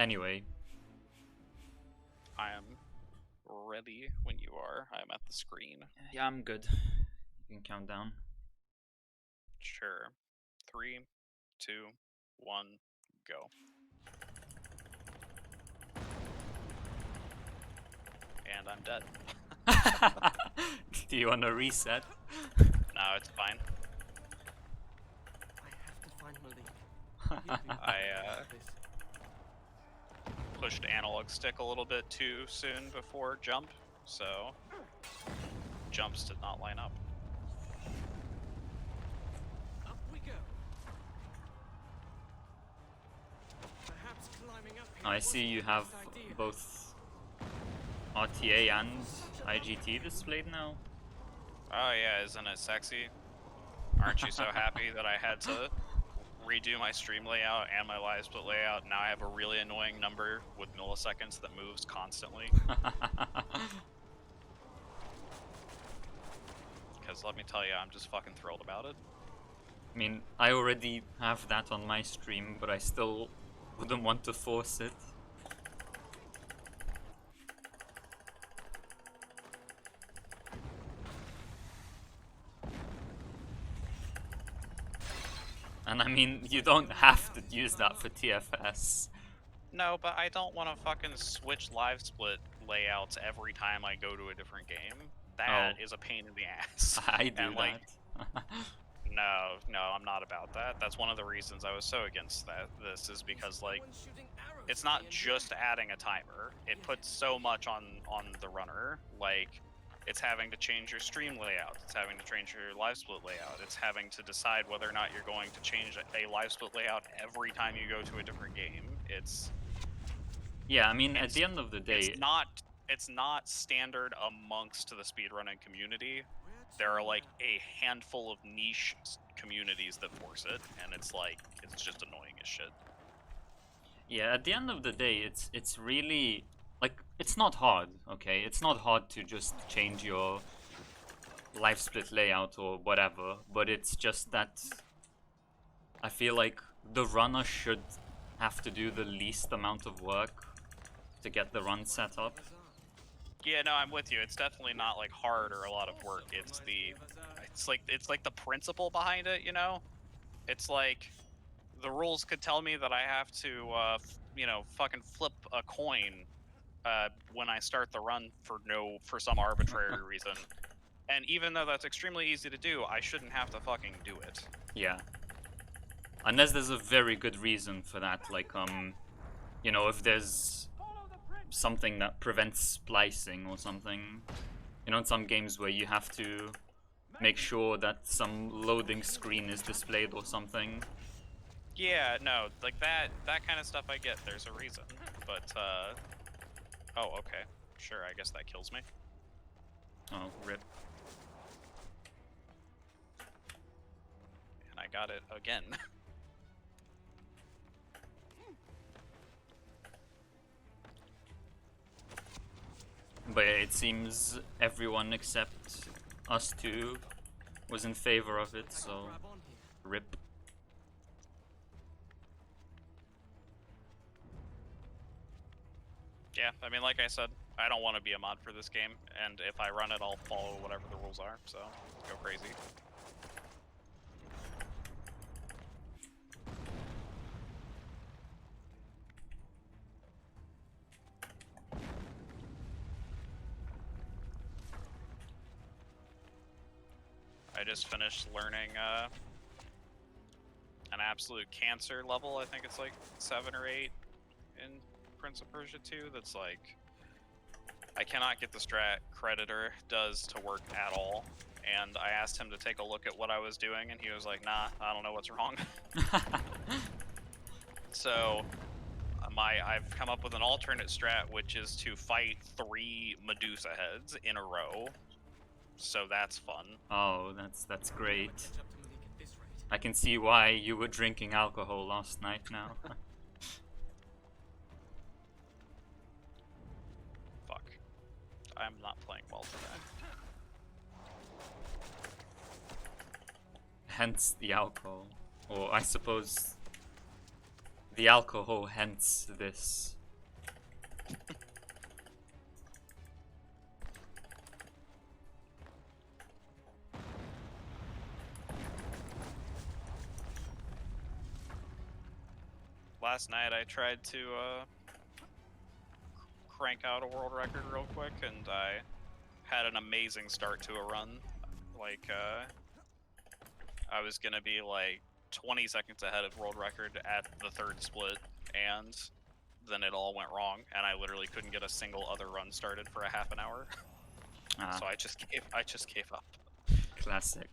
Anyway. I am ready when you are. I'm at the screen. Yeah, I'm good. You can count down. Sure. 3, 2, 1, go. And I'm dead. Do you want to reset? No, it's fine. I have to find Malik. I pushed analog stick a little bit too soon before jump, so jumps did not line up. Up we go. Perhaps climbing up here I see you have both RTA and IGT displayed now. Oh yeah, isn't it sexy? Aren't you so happy that I had to redo my stream layout and my live split layout? Now I have a really annoying number with milliseconds that moves constantly. Because let me tell you, I'm just fucking thrilled about it. I mean, I already have that on my stream, but I still wouldn't want to force it. And I mean, you don't have to use that for TFS. No, but I don't want to fucking switch live split layouts every time I go to a different game. That is a pain in the ass. I do and, like, that. No, I'm not about that. That's one of the reasons I was so against this is because, like, it's not just adding a timer. It puts so much on the runner. Like, it's having to change your stream layout. It's having to change your live split layout. It's having to decide whether or not you're going to change a live split layout every time you go to a different game. Yeah, I mean, at the end of the day, it's not standard amongst the speedrunning community. There are like a handful of niche communities that force it, and it's just annoying as shit. Yeah, at the end of the day, it's really, like, it's not hard, okay? It's not hard to just change your live split layout or whatever, but it's just that I feel like the runner should have to do the least amount of work to get the run set up. Yeah, no, I'm with you. It's definitely not like hard or a lot of work. It's like the principle behind it, you know? It's like the rules could tell me that I have to fucking flip a coin when I start the run for some arbitrary reason. And even though that's extremely easy to do, I shouldn't have to fucking do it. Yeah. Unless there's a very good reason for that, like, you know, if there's something that prevents splicing or something. You know, in some games where you have to make sure that some loading screen is displayed or something. Yeah, no, like that kind of stuff I get, there's a reason. But, oh, okay. Sure, I guess that kills me. Oh, rip. And I got it again. But yeah, it seems everyone except us two was in favor of it, so rip. Yeah, I mean, like I said, I don't want to be a mod for this game, and if I run it, I'll follow whatever the rules are, so go crazy. I just finished learning an absolute cancer level. I think it's like 7 or 8 in Prince of Persia 2. That's like, I cannot get the strat Creditor does to work at all. And I asked him to take a look at what I was doing, and he was like, nah, I don't know what's wrong. So I've come up with an alternate strat, which is to fight 3 Medusa heads in a row. So that's fun. Oh, that's great. I can see why you were drinking alcohol last night now. Fuck. I'm not playing well today. Hence the alcohol. Or I suppose The alcohol, hence this. Last night I tried to crank out a world record real quick, and I had an amazing start to a run. Like, I was gonna be like 20 seconds ahead of world record at the third split, and then it all went wrong, and I literally couldn't get a single other run started for a half an hour. So I just gave up. Classic.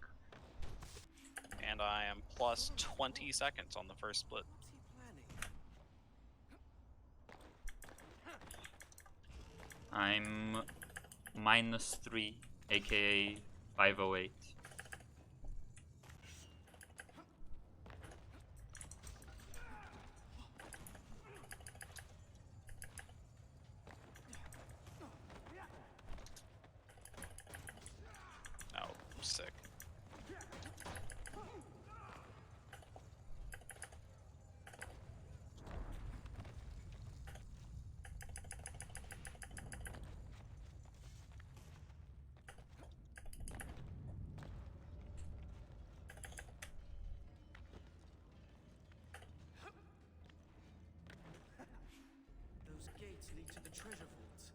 And I am plus 20 seconds on the first split. I'm -3, aka 508. Oh, sick. Those gates lead to the treasure vaults.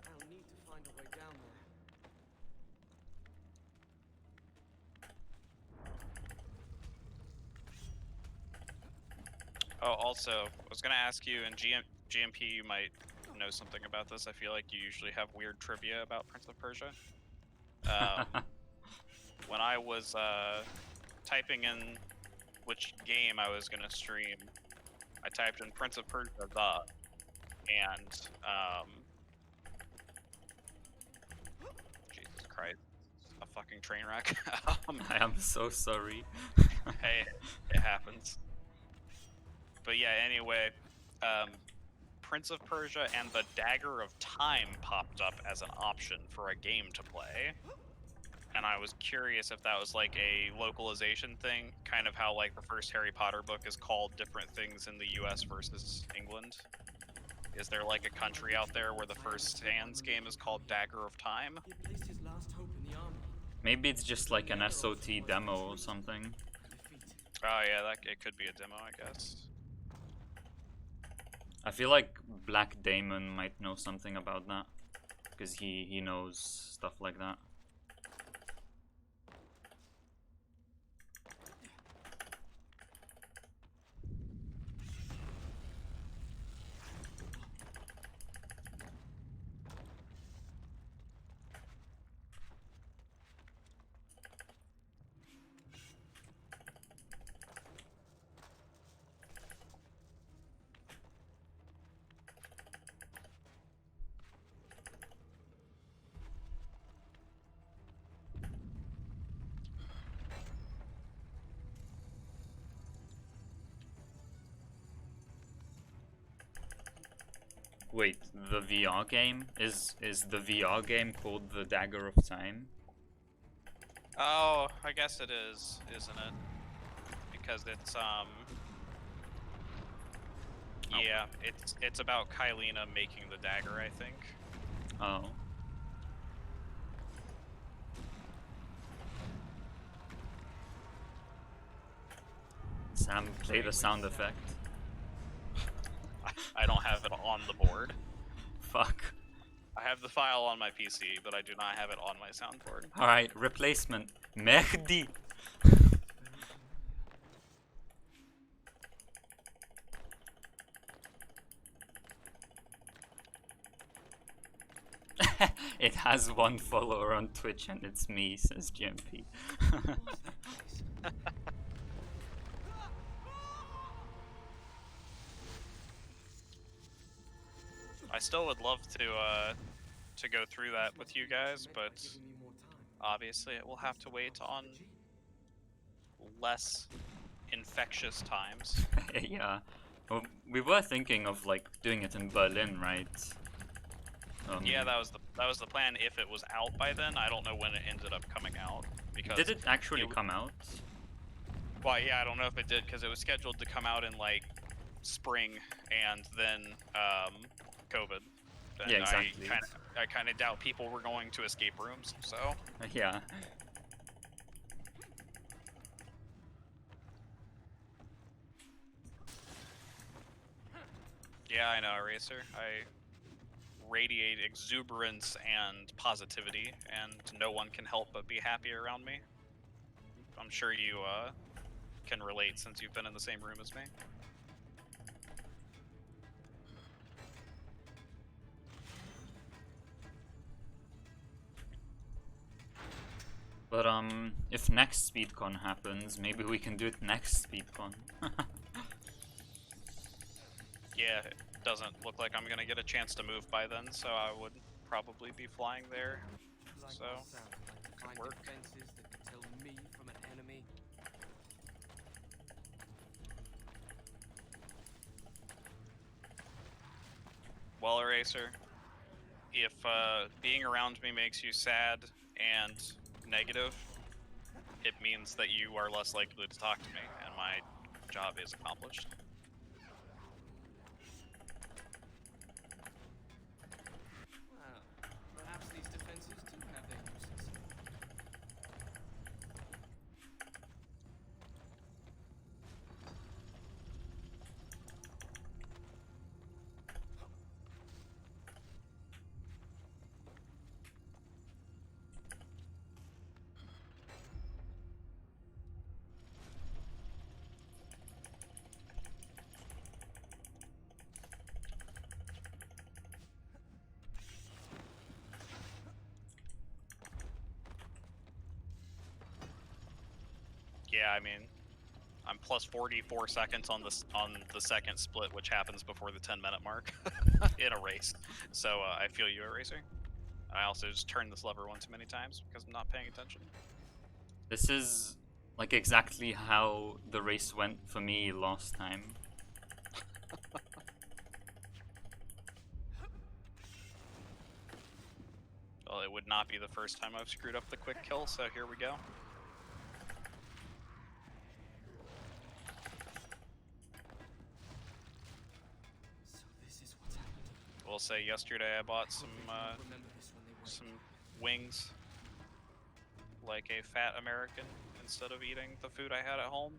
I'll need to find a way down there. Oh, also, I was gonna ask you, in GMP you might know something about this. I feel like you usually have weird trivia about Prince of Persia. When I was typing in which game I was gonna stream, I typed in Prince of Persia and Jesus Christ, a fucking train wreck. I am so sorry. Hey, it happens. But yeah, anyway, Prince of Persia and the Dagger of Time popped up as an option for a game to play. And I was curious if that was like a localization thing, kind of how like the first Harry Potter book is called different things in the US versus England. Is there like a country out there where the first Sans game is called Dagger of Time? He placed his last hope in the army. Maybe it's just like an SOT demo or something. Defeat. Oh yeah, that it could be a demo, I guess. I feel like Black Damon might know something about that, because he knows stuff like that. Wait, the VR game? Is the VR game called the Dagger of Time? Oh, I guess it is, isn't it? Because it's yeah, it's about Kylena making the dagger, I think. Oh. Sam, play the sound effect. I don't have it on the board. Fuck. I have the file on my PC, but I do not have it on my soundboard. Alright, replacement. Mehdi! It has one follower on Twitch and it's me, says GMP. I still would love to go through that with you guys, but Giving me more time. obviously it will have to wait on less infectious times. Yeah. Well, we were thinking of like doing it in Berlin, right? Yeah, that was the plan if it was out by then. I don't know when it ended up coming out because Did it actually it- come out? Well, yeah, I don't know if it did because it was scheduled to come out in like spring and then COVID. And Yeah, exactly. I kind of doubt people were going to escape rooms, so. Yeah. Yeah, I know, Eraser. I radiate exuberance and positivity, and no one can help but be happy around me. I'm sure you can relate since you've been in the same room as me. But if next SpeedCon happens, maybe we can do it next SpeedCon. Yeah, it doesn't look like I'm gonna get a chance to move by then, so I would probably be flying there. Like So, myself, like to find work. defenses that could tell me from an enemy. Well, Eraser, if being around me makes you sad and negative, it means that you are less likely to talk to me, and my job is accomplished. Well, perhaps these defenses do have their uses. Yeah, I mean, I'm plus 44 seconds on the second split, which happens before the 10-minute mark in a race. So I feel you, Eraser. I also just turned this lever one too many times because I'm not paying attention. This is like exactly how the race went for me last time. Well, it would not be the first time I've screwed up the quick kill, so here we go. So this is what's happened. We'll say yesterday I bought some Remember this when they wake some up. wings, like a fat American, instead of eating the food I had at home.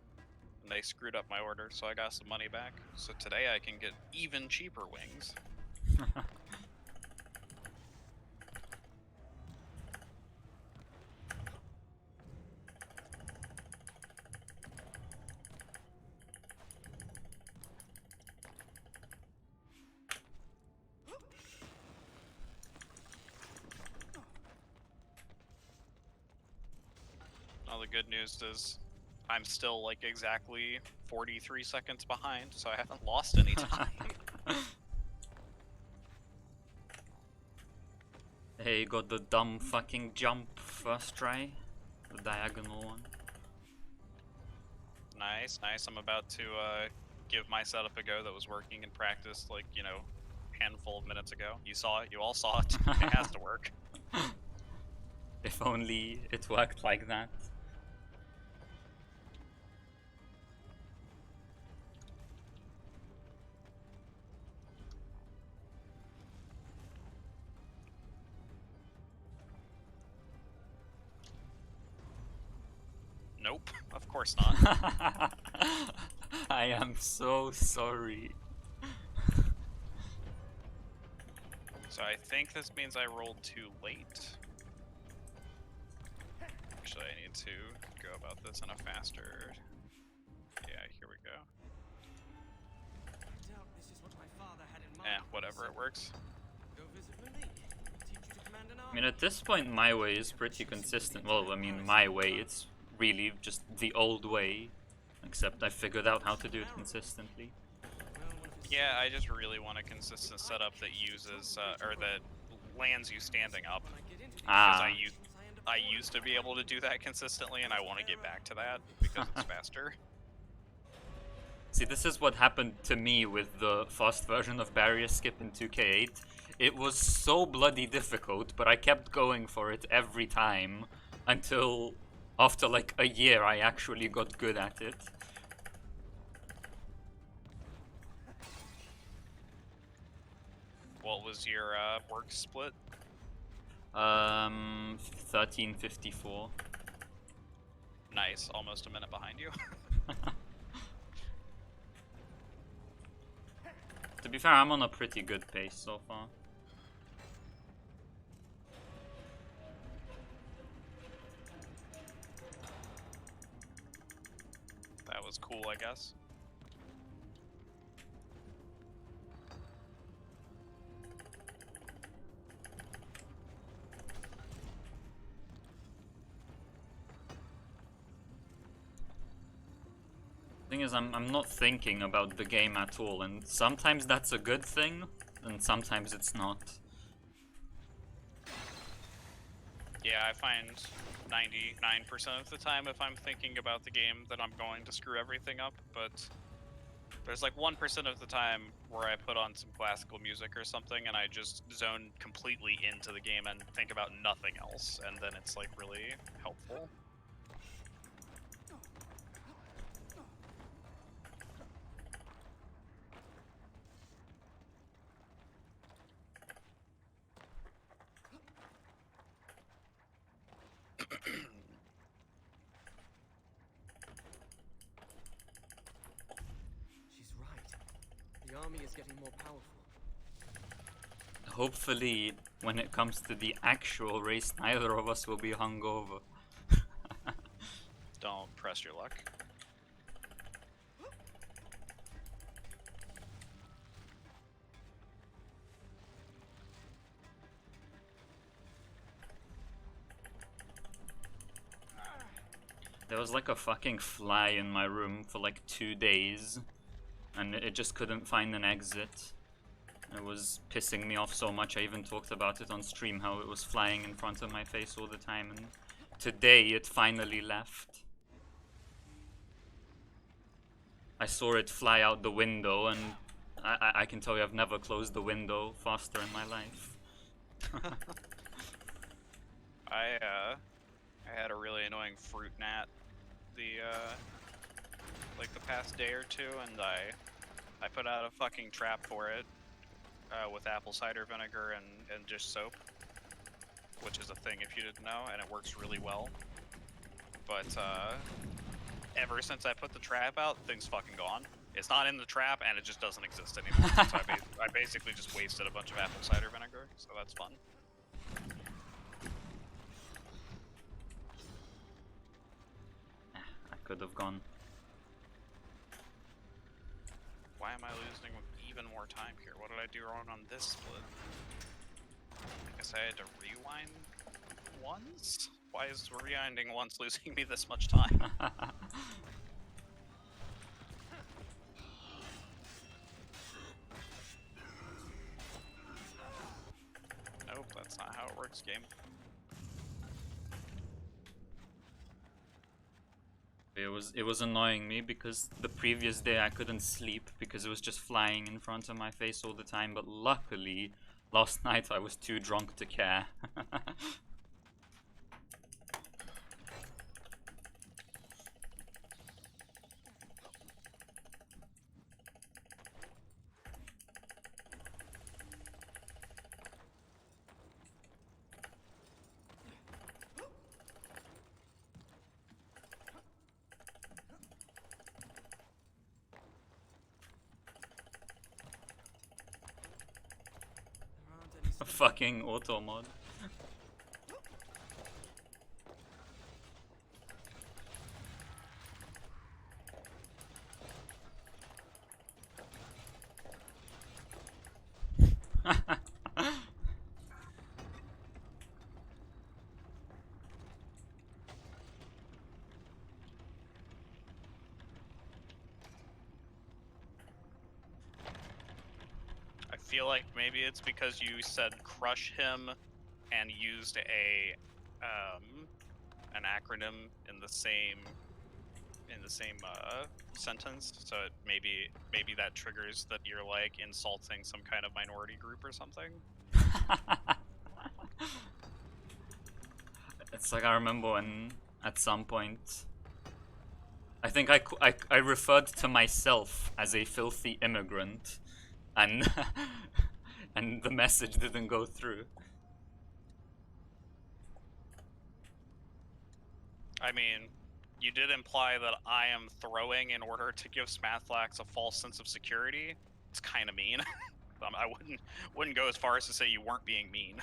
And they screwed up my order, so I got some money back. So today I can get even cheaper wings. Now the good news is I'm still like exactly 43 seconds behind, so I haven't lost any time. Hey, got the dumb fucking jump first try. The diagonal one. Nice, nice. I'm about to give my setup a go that was working in practice like, you know, handful of minutes ago. You saw it, you all saw it. It has to work. If only it worked like that. Nope, of course not. I am so sorry. So I think this means I rolled too late. Actually, I need to go about this in a faster... Yeah, here we go. I doubt this is what my father had in mind. Whatever, it works. Go visit Malik. Teach you to command an I army. mean, at this point, my way is pretty consistent. Well, I mean, my way, it's really just the old way. Except I figured out how to do it consistently. Yeah, I just really want a consistent setup that uses, or that lands you standing up. Because Ah. I used to be able to do that consistently, and I want to get back to that because it's faster. See, this is what happened to me with the fast version of Barrier Skip in 2K8. It was so bloody difficult, but I kept going for it every time until after like a year I actually got good at it. What was your work split? 13:54. Nice, almost a minute behind you. To be fair, I'm on a pretty good pace so far. That was cool, I guess. Thing is, I'm not thinking about the game at all, and sometimes that's a good thing, and sometimes it's not. Yeah, I find 99% of the time if I'm thinking about the game that I'm going to screw everything up, but there's like 1% of the time where I put on some classical music or something and I just zone completely into the game and think about nothing else, and then it's like really helpful. She's right. The army is getting more powerful. Hopefully, when it comes to the actual race, neither of us will be hungover. Don't press your luck. There was like a fucking fly in my room for like 2 days, and it just couldn't find an exit. It was pissing me off so much. I even talked about it on stream, how it was flying in front of my face all the time, and today it finally left. I saw it fly out the window, and I can tell you I've never closed the window faster in my life. I had a really annoying fruit gnat like the past day or two, and I put out a fucking trap for it with apple cider vinegar and dish soap, which is a thing if you didn't know, and it works really well. But ever since I put the trap out, thing's fucking gone. It's not in the trap, and it just doesn't exist anymore. So I basically just wasted a bunch of apple cider vinegar, so that's fun. I could have gone. Why am I losing even more time here? What did I do wrong on this split? I guess I had to rewind once? Why is rewinding once losing me this much time? Nope, that's not how it works, game. It was annoying me because the previous day I couldn't sleep because it was just flying in front of my face all the time, but luckily last night I was too drunk to care. There aren't any Fucking auto mod. I feel like maybe it's because you said crush him and used an acronym in the same sentence, so maybe that triggers that you're like insulting some kind of minority group or something. It's like I remember when at some point I think I referred to myself as a filthy immigrant, and and the message didn't go through. I mean, you did imply that I am throwing in order to give Smathflax a false sense of security. It's kind of mean. I wouldn't go as far as to say you weren't being mean.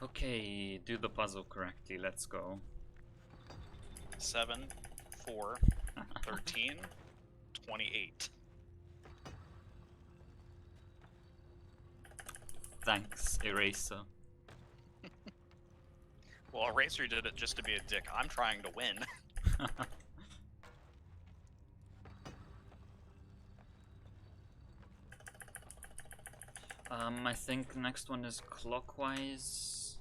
Okay, do the puzzle correctly. Let's go. 7, 4, 13, 28. Thanks, Eraser. Well, Eraser did it just to be a dick. I'm trying to win. I think next one is clockwise.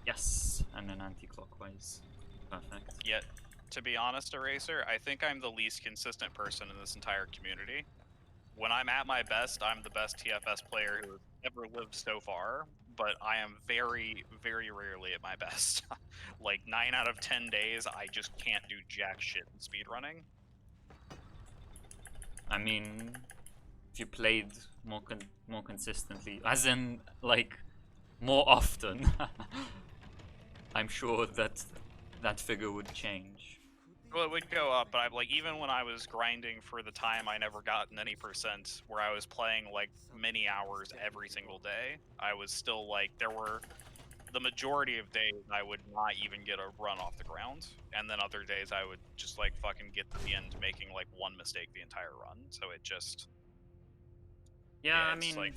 Yes, and then anti-clockwise. Perfect. Yet, to be honest, Eraser, I think I'm the least consistent person in this entire community. When I'm at my best, I'm the best TFS player who has ever lived so far, but I am very, very rarely at my best. Like 9 out of 10 days, I just can't do jack shit in speedrunning. I mean, if you played more consistently, as in like more often, I'm sure that that figure would change. Well, it would go up, but like even when I was grinding for the time I never gotten any percent, where I was playing like many hours every single day, I was still like, there were the majority of days I would not even get a run off the ground, and then other days I would just like fucking get to the end making like one mistake the entire run. So it just Yeah, I it's mean, like,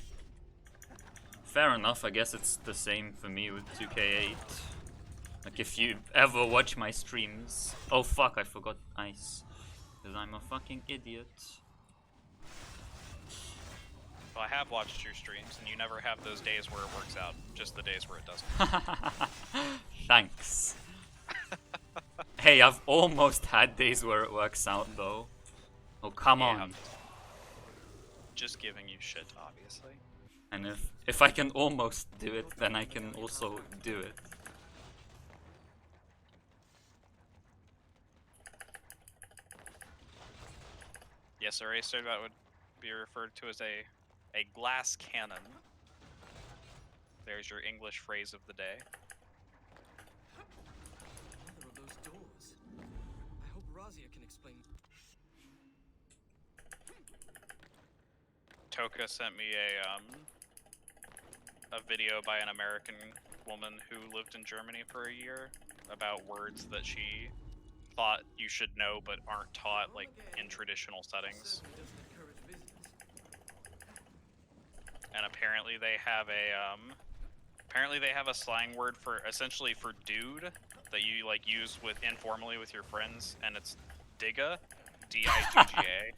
fair enough. I guess it's the same for me with 2K8. Like, if you ever watch my streams... Oh fuck, I forgot ice. Because I'm a fucking idiot. well, I have watched your streams, and you never have those days where it works out, just the days where it doesn't. Thanks. Hey, I've almost had days where it works out, though. Oh, come Yeah, on. just giving you shit, obviously. And if I can almost do it, then I can also do it. Yes, Eraser, that would be referred to as a glass cannon. There's your English phrase of the day. Another of those doors. I hope Razia can explain. Toka sent me a video by an American woman who lived in Germany for a year about words that she thought you should know but aren't taught like in traditional settings. Certainly doesn't encourage visitors. And apparently they have a slang word for essentially for dude that you like use with informally with your friends, and it's digga, D-I-G-G-A.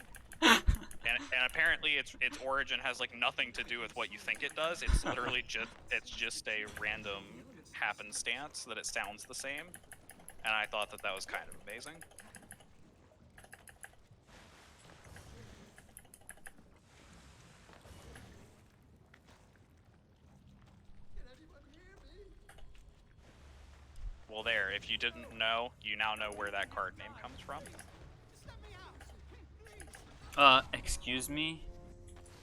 And apparently its origin has like nothing to do with what you think it does. It's literally just a random happenstance that it sounds the same. And I thought that was kind of amazing. Well, there, if you didn't know, you now know where that card name comes from. Excuse me?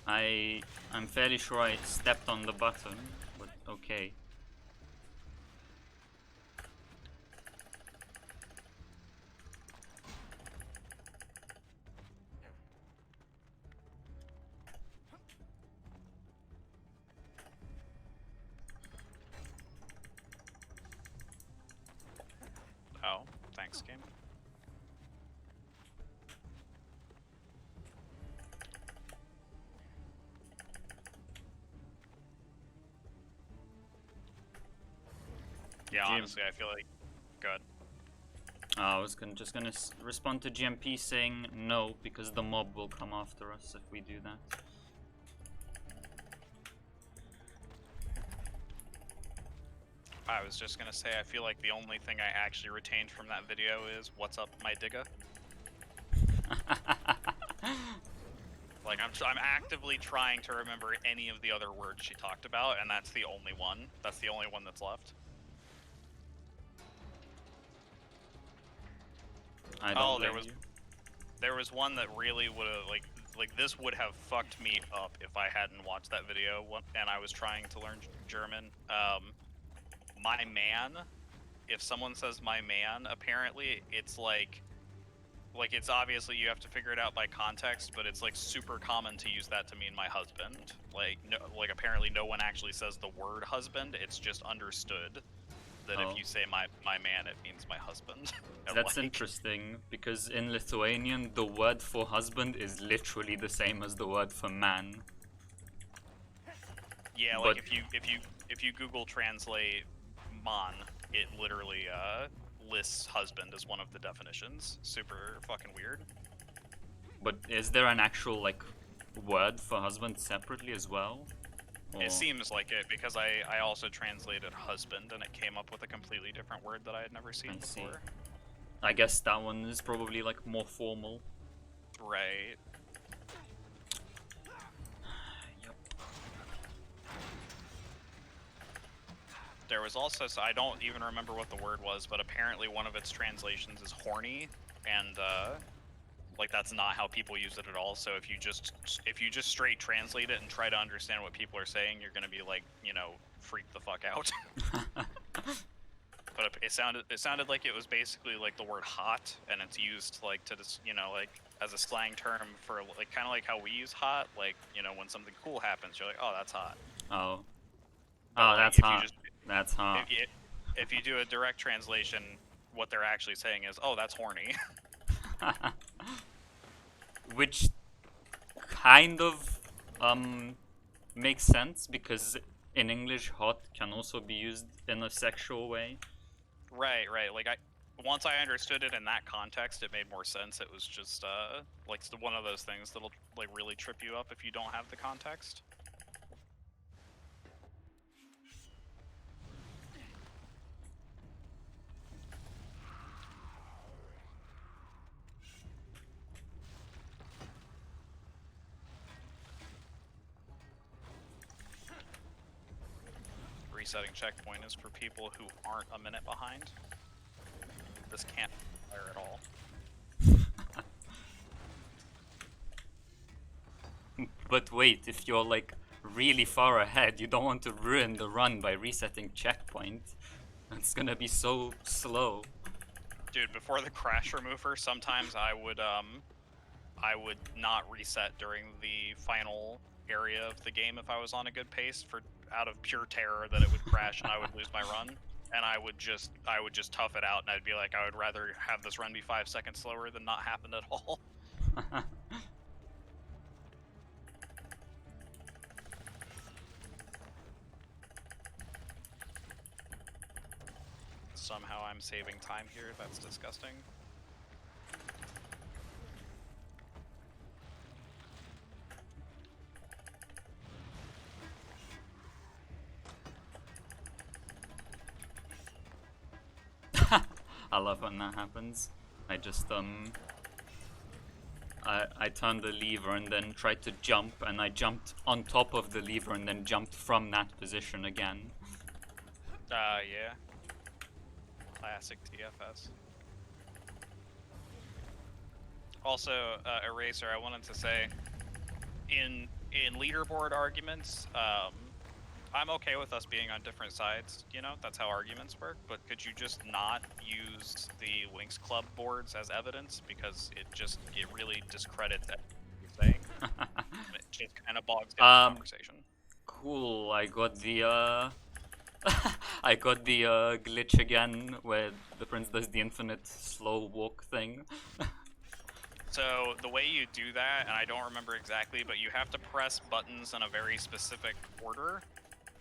I'm fairly sure I stepped on the button, but okay. Oh, thanks, game. Yeah, honestly, I feel like... Good. I was just gonna respond to GMP saying no, because the mob will come after us if we do that. I was just gonna say, I feel like the only thing I actually retained from that video is, what's up, my digga? Like I'm actively trying to remember any of the other words she talked about, and that's the only one. That's the only one that's left. I don't blame you. There was one that really would have like this would have fucked me up if I hadn't watched that video and I was trying to learn German. My man. If someone says my man, apparently it's like it's obviously you have to figure it out by context, but it's like super common to use that to mean my husband. Like no, like apparently no one actually says the word husband. It's just understood that if you say my man, it means my husband. That's like, interesting, because in Lithuanian the word for husband is literally the same as the word for man. Yeah, like if you Google translate man, it literally lists husband as one of the definitions. Super fucking weird. But is there an actual like word for husband separately as well? Or... It seems like it, because I also translated husband and it came up with a completely different word that I had never seen before. I guess that one is probably like more formal. Right. Yep. There was also, so I don't even remember what the word was, but apparently one of its translations is horny, and like that's not how people use it at all. So if you just straight translate it and try to understand what people are saying, you're gonna be like, you know, freak the fuck out. But it sounded like it was basically like the word hot, and it's used like to just, you know, like as a slang term for like kind of like how we use hot, like, you know, when something cool happens, you're like, oh, that's hot. Oh. But, oh, like, that's hot. That's hot. If you do a direct translation, what they're actually saying is, oh, that's horny. Which kind of makes sense, because in English hot can also be used in a sexual way. Right. Like once I understood it in that context, it made more sense. It was just like one of those things that'll like really trip you up if you don't have the context. Resetting checkpoint is for people who aren't a minute behind. This can't fire at all. But wait, if you're like really far ahead, you don't want to ruin the run by resetting checkpoint. It's gonna be so slow. Dude, before the crash remover, sometimes I would not reset during the final area of the game if I was on a good pace, out of pure terror that it would crash and I would lose my run. And I would just tough it out, and I'd be like, I would rather have this run be 5 seconds slower than not happen at all. Somehow I'm saving time here, that's disgusting. I love when that happens. I just I turned the lever and then tried to jump, and I jumped on top of the lever and then jumped from that position again. Yeah. Classic TFS. Also, Eraser, I wanted to say, in leaderboard arguments, I'm okay with us being on different sides, you know, that's how arguments work, but could you just not use the Winx Club boards as evidence, because it really discredits everything you're saying. It just kind of bogs down the conversation. Cool, I got the I got the glitch again where the prince does the infinite slow walk thing. So the way you do that, and I don't remember exactly, but you have to press buttons in a very specific order.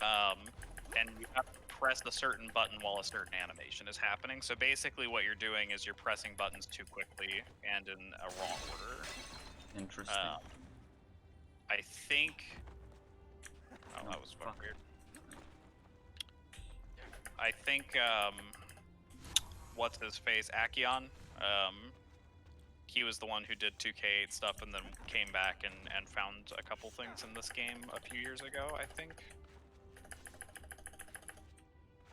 And you have to press a certain button while a certain animation is happening. So basically what you're doing is you're pressing buttons too quickly and in a wrong order. Interesting. I think... Oh, that was fucking weird. I think, what's his face? Akion? he was the one who did 2K8 stuff and then came back and found a couple things in this game a few years ago, I think.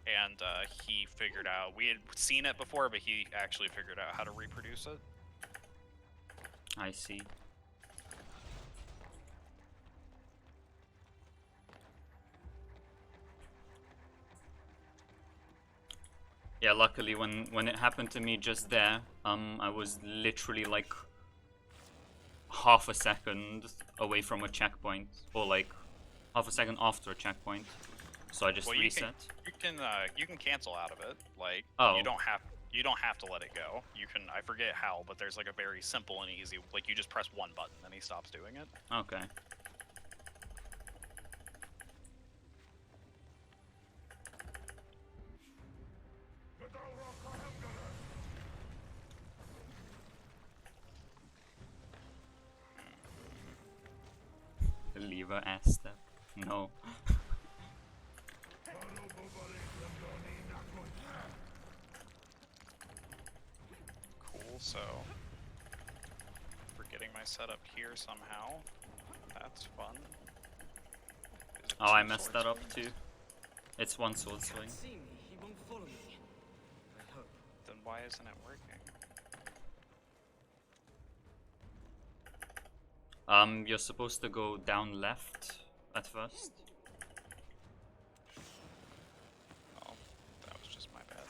And he figured out, we had seen it before, but he actually figured out how to reproduce it. I see. Yeah, luckily when it happened to me just there, I was literally like half a second away from a checkpoint, or like half a second after a checkpoint. So I just Well, reset. You can cancel out of it. Like Oh. you don't have to let it go. You can, I forget how, but there's like a very simple and easy, like you just press one button and he stops doing it. Okay. Lever ass step. No. Cool, so we're getting my setup here somehow. That's fun. Is it Oh, I two messed sword that up swings? too. It's one sword swing. Can't see me. He won't follow me. I hope. Then why isn't it working? You're supposed to go down left at first. Oh, that was just my bad.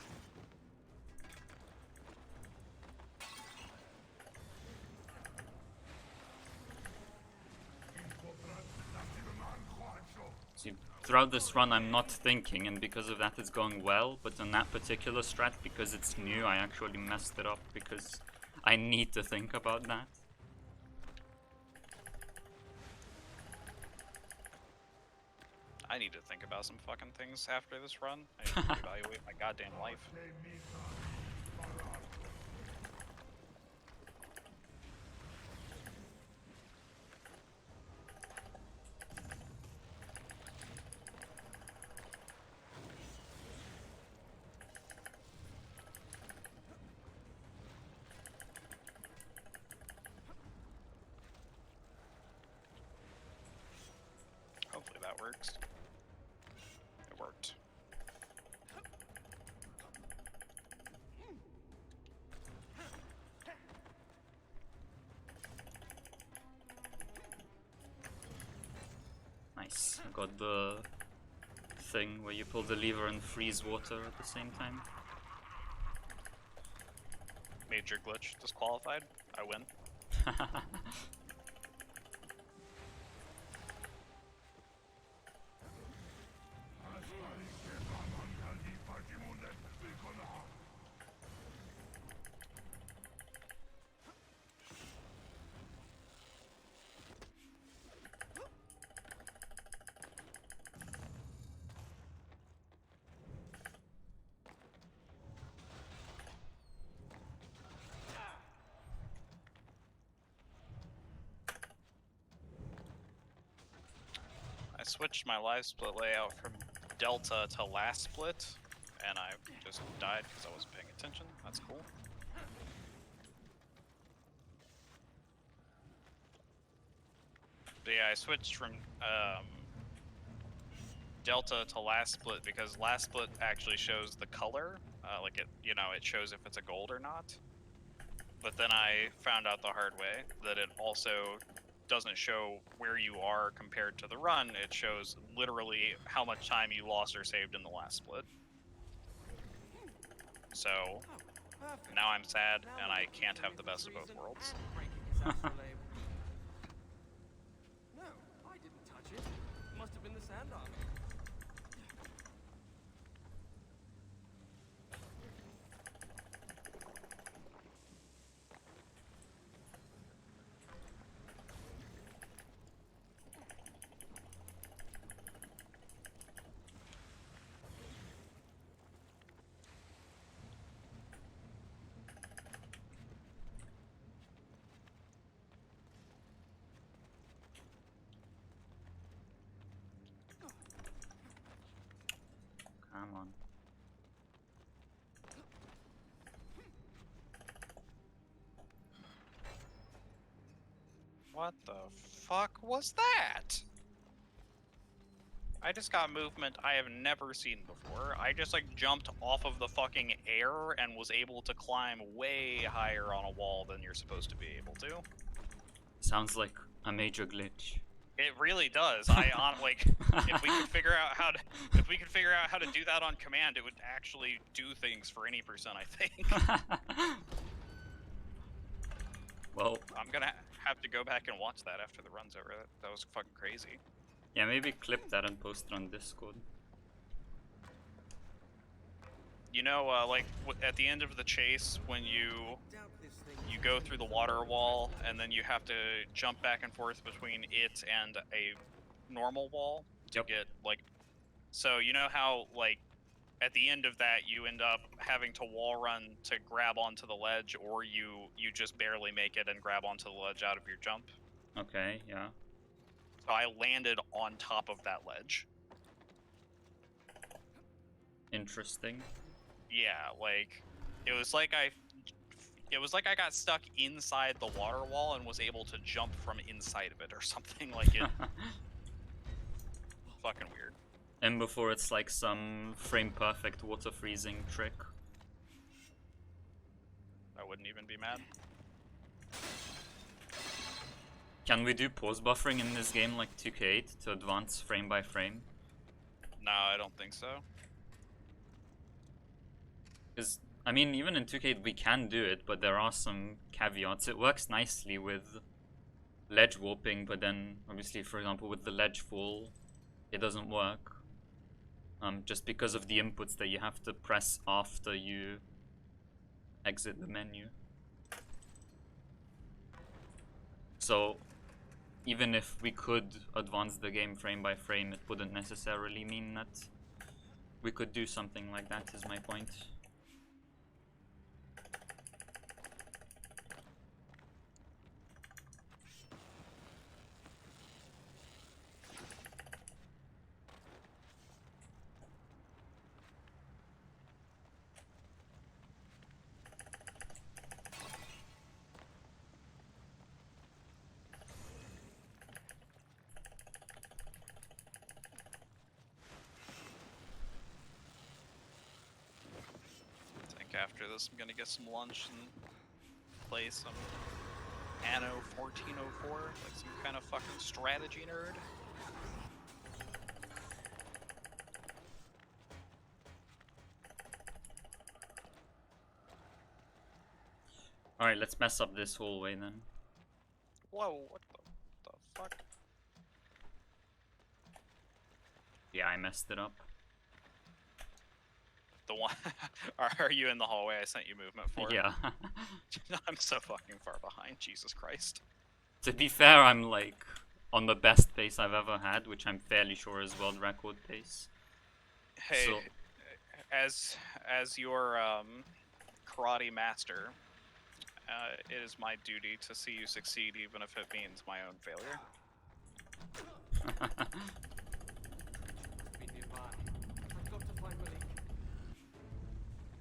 See, throughout this run I'm not thinking, and because of that it's going well, but on that particular strat, because it's new, I actually messed it up because I need to think about that. I need to think about some fucking things after this run. I need to reevaluate my goddamn life. Hopefully that works. It worked. Nice. I got the thing where you pull the lever and freeze water at the same time. Major glitch disqualified. I win. I switched my live split layout from Delta to last split, and I just died because I wasn't paying attention. That's cool. But yeah, I switched from Delta to last split because last split actually shows the color, like it, you know, it shows if it's a gold or not. But then I found out the hard way that it also doesn't show where you are compared to the run. It shows literally how much time you lost or saved in the last split. So Perfect. now I'm sad Now and we're I looking can't for have the Riven's best of both reason worlds. and breaking his astral label. No, I didn't touch it. Must have been the sand army. What the fuck was that? I just got movement I have never seen before. I just like jumped off of the fucking air and was able to climb way higher on a wall than you're supposed to be able to. Sounds like a major glitch. It really does. Like if we could figure out how to do that on command, it would actually do things for any percent, I think. Well, I'm gonna have to go back and watch that after the run's over. That was fucking crazy. yeah, maybe clip that and post it on Discord. You know, at the end of the chase, when you Doubt this thing. go through the water wall, and then you have to jump back and forth between it and a normal wall to Yep. get, like... So, you know how, like, at the end of that, you end up having to wall run to grab onto the ledge, or you just barely make it and grab onto the ledge out of your jump? Okay, yeah. So I landed on top of that ledge. Interesting. Yeah, like, it was like I got stuck inside the water wall and was able to jump from inside of it or something. Like, it fucking weird. And before it's like some frame perfect water freezing trick. I wouldn't even be mad. Can we do pause buffering in this game like 2K8 to advance frame by frame? No, I don't think so. Because, I mean, even in 2K8 we can do it, but there are some caveats. It works nicely with ledge warping, but then, obviously, for example, with the ledge fall, it doesn't work. Just because of the inputs that you have to press after you exit the menu. So, even if we could advance the game frame by frame, it wouldn't necessarily mean that we could do something like that, is my point. I think after this I'm gonna get some lunch and play some Anno 1404, like some kind of fucking strategy nerd. Alright, let's mess up this hallway then. Whoa, what the fuck? Yeah, I messed it up. The one... Are you in the hallway I sent you movement for? Yeah. I'm so fucking far behind, Jesus Christ. To be fair, I'm like on the best pace I've ever had, which I'm fairly sure is world record pace. Hey, So- as your karate master, it is my duty to see you succeed, even if it means my own failure. Be nearby. I've got to find Malik.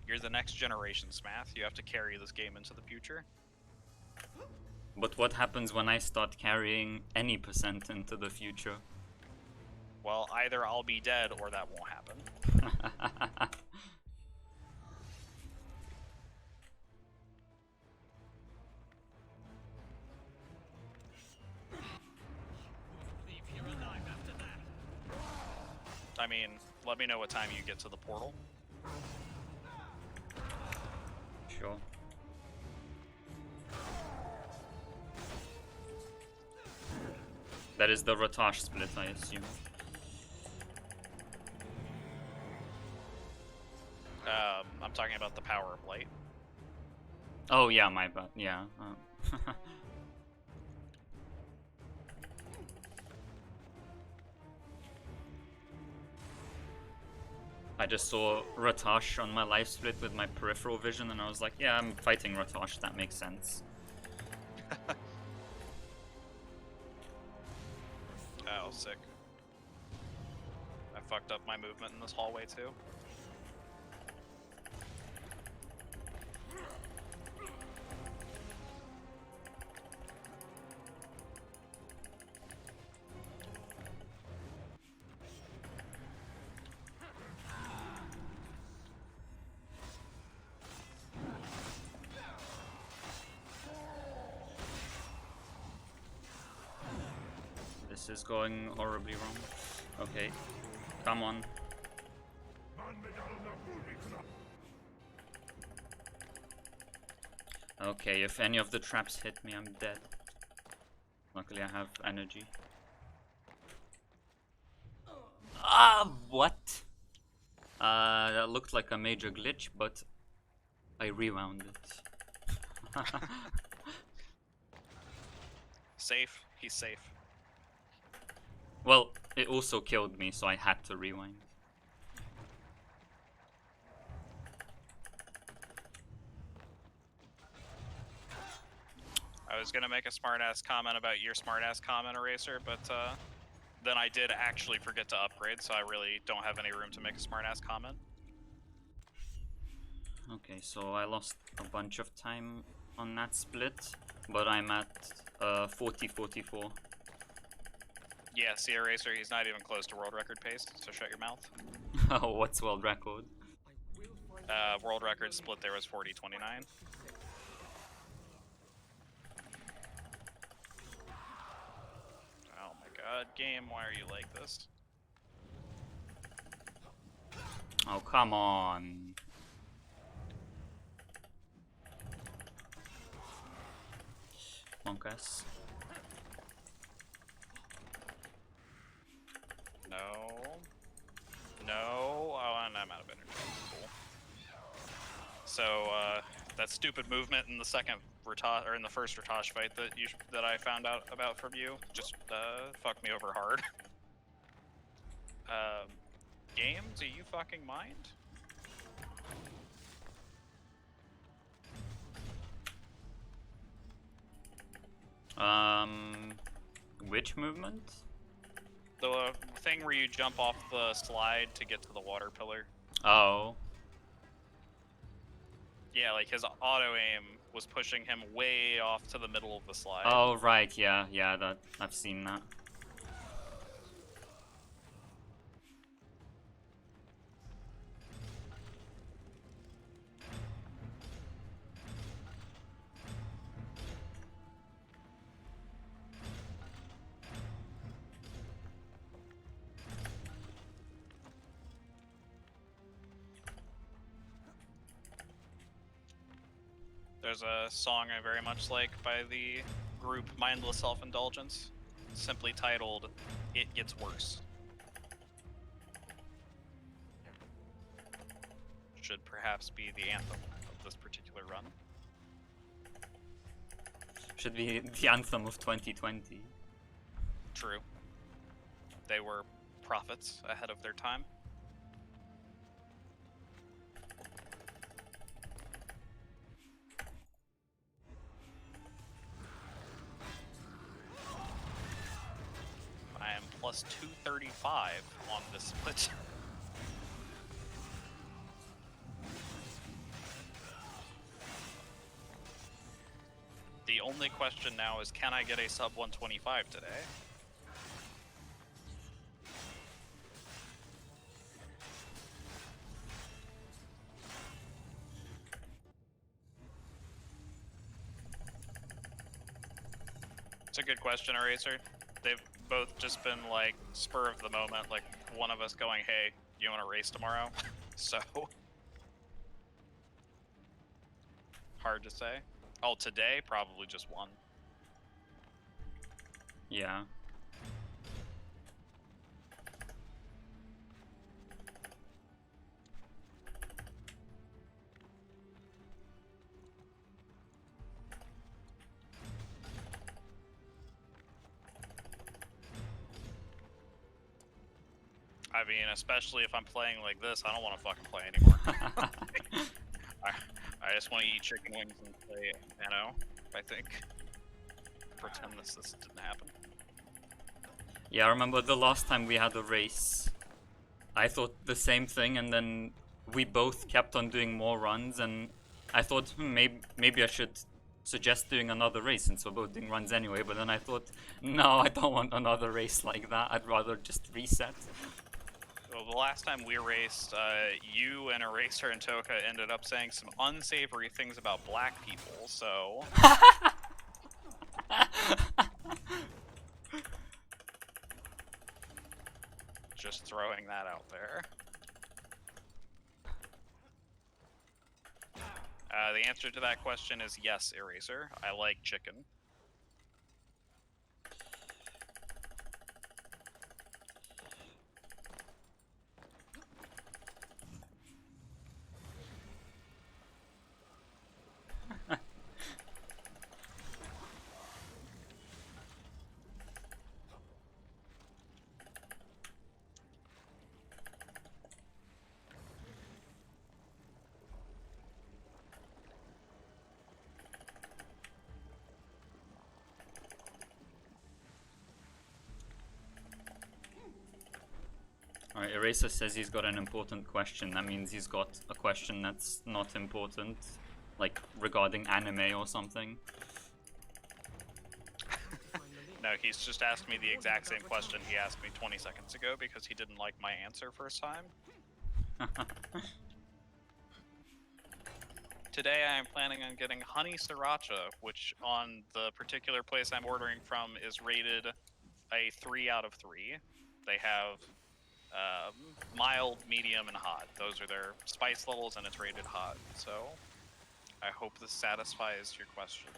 You're the next generation, Smath. You have to carry this game into the future. But what happens when I start carrying any percent into the future? Well, either I'll be dead or that won't happen. I mean, let me know what time you get to the portal. Sure. That is the Ratash split, I assume. I'm talking about the power of light. Oh yeah, my bad. Yeah. I just saw Ratash on my live split with my peripheral vision, and I was like, yeah, I'm fighting Ratash. That makes sense. Oh, sick. I fucked up my movement in this hallway too. This is going horribly wrong. Okay, come on. Okay, if any of the traps hit me, I'm dead. Luckily I have energy. Ah, what? That looked like a major glitch, but I rewound it. Safe. He's safe. Well, it also killed me, so I had to rewind. I was gonna make a smart-ass comment about your smart-ass comment, Eraser, but then I did actually forget to upgrade, so I really don't have any room to make a smart-ass comment. Okay, so I lost a bunch of time on that split, but I'm at 40-44. Yeah, see, Eraser, he's not even close to world record pace, so shut your mouth. Oh, what's world record? World record split there was 40-29. Oh my god, game, why are you like this? Oh, come on. Monkas. No. No. Oh, and I'm out of energy. Cool. So, that stupid movement in the second Ratosh, or in the first Ratosh fight that I found out about from you just fucked me over hard. Game, do you fucking mind? Which movement? The thing where you jump off the slide to get to the water pillar. Oh. Yeah, like his auto aim was pushing him way off to the middle of the slide. Oh, right, yeah, that I've seen that. There's a song I very much like by the group Mindless Self-Indulgence, simply titled, "It Gets Worse." Should perhaps be the anthem of this particular run. Should be the anthem of 2020. True. They were prophets ahead of their time. I am plus 235 on this split. The only question now is, can I get a sub 125 today? It's a good question, Eraser. They've both just been like spur of the moment, like one of us going, hey, you want to race tomorrow? So hard to say. Oh, today? Probably just one. Yeah. I mean, especially if I'm playing like this, I don't want to fucking play anymore. I just want to eat chicken wings and play, you know, I think. Pretend this didn't happen. Yeah, I remember the last time we had a race. I thought the same thing, and then we both kept on doing more runs, and I thought, maybe I should suggest doing another race since we're both doing runs anyway, but then I thought, no, I don't want another race like that. I'd rather just reset. Well, the last time we raced, you and Eraser and Toka ended up saying some unsavory things about black people, so... Just throwing that out there. The answer to that question is yes, Eraser. I like chicken. Alright, Eraser says he's got an important question. That means he's got a question that's not important, like regarding anime or something. No, he's just asked me the exact same question he asked me 20 seconds ago because he didn't like my answer first time. Today I am planning on getting honey sriracha, which on the particular place I'm ordering from is rated a 3 out of 3. They have mild, medium, and hot. Those are their spice levels, and it's rated hot. So I hope this satisfies your question.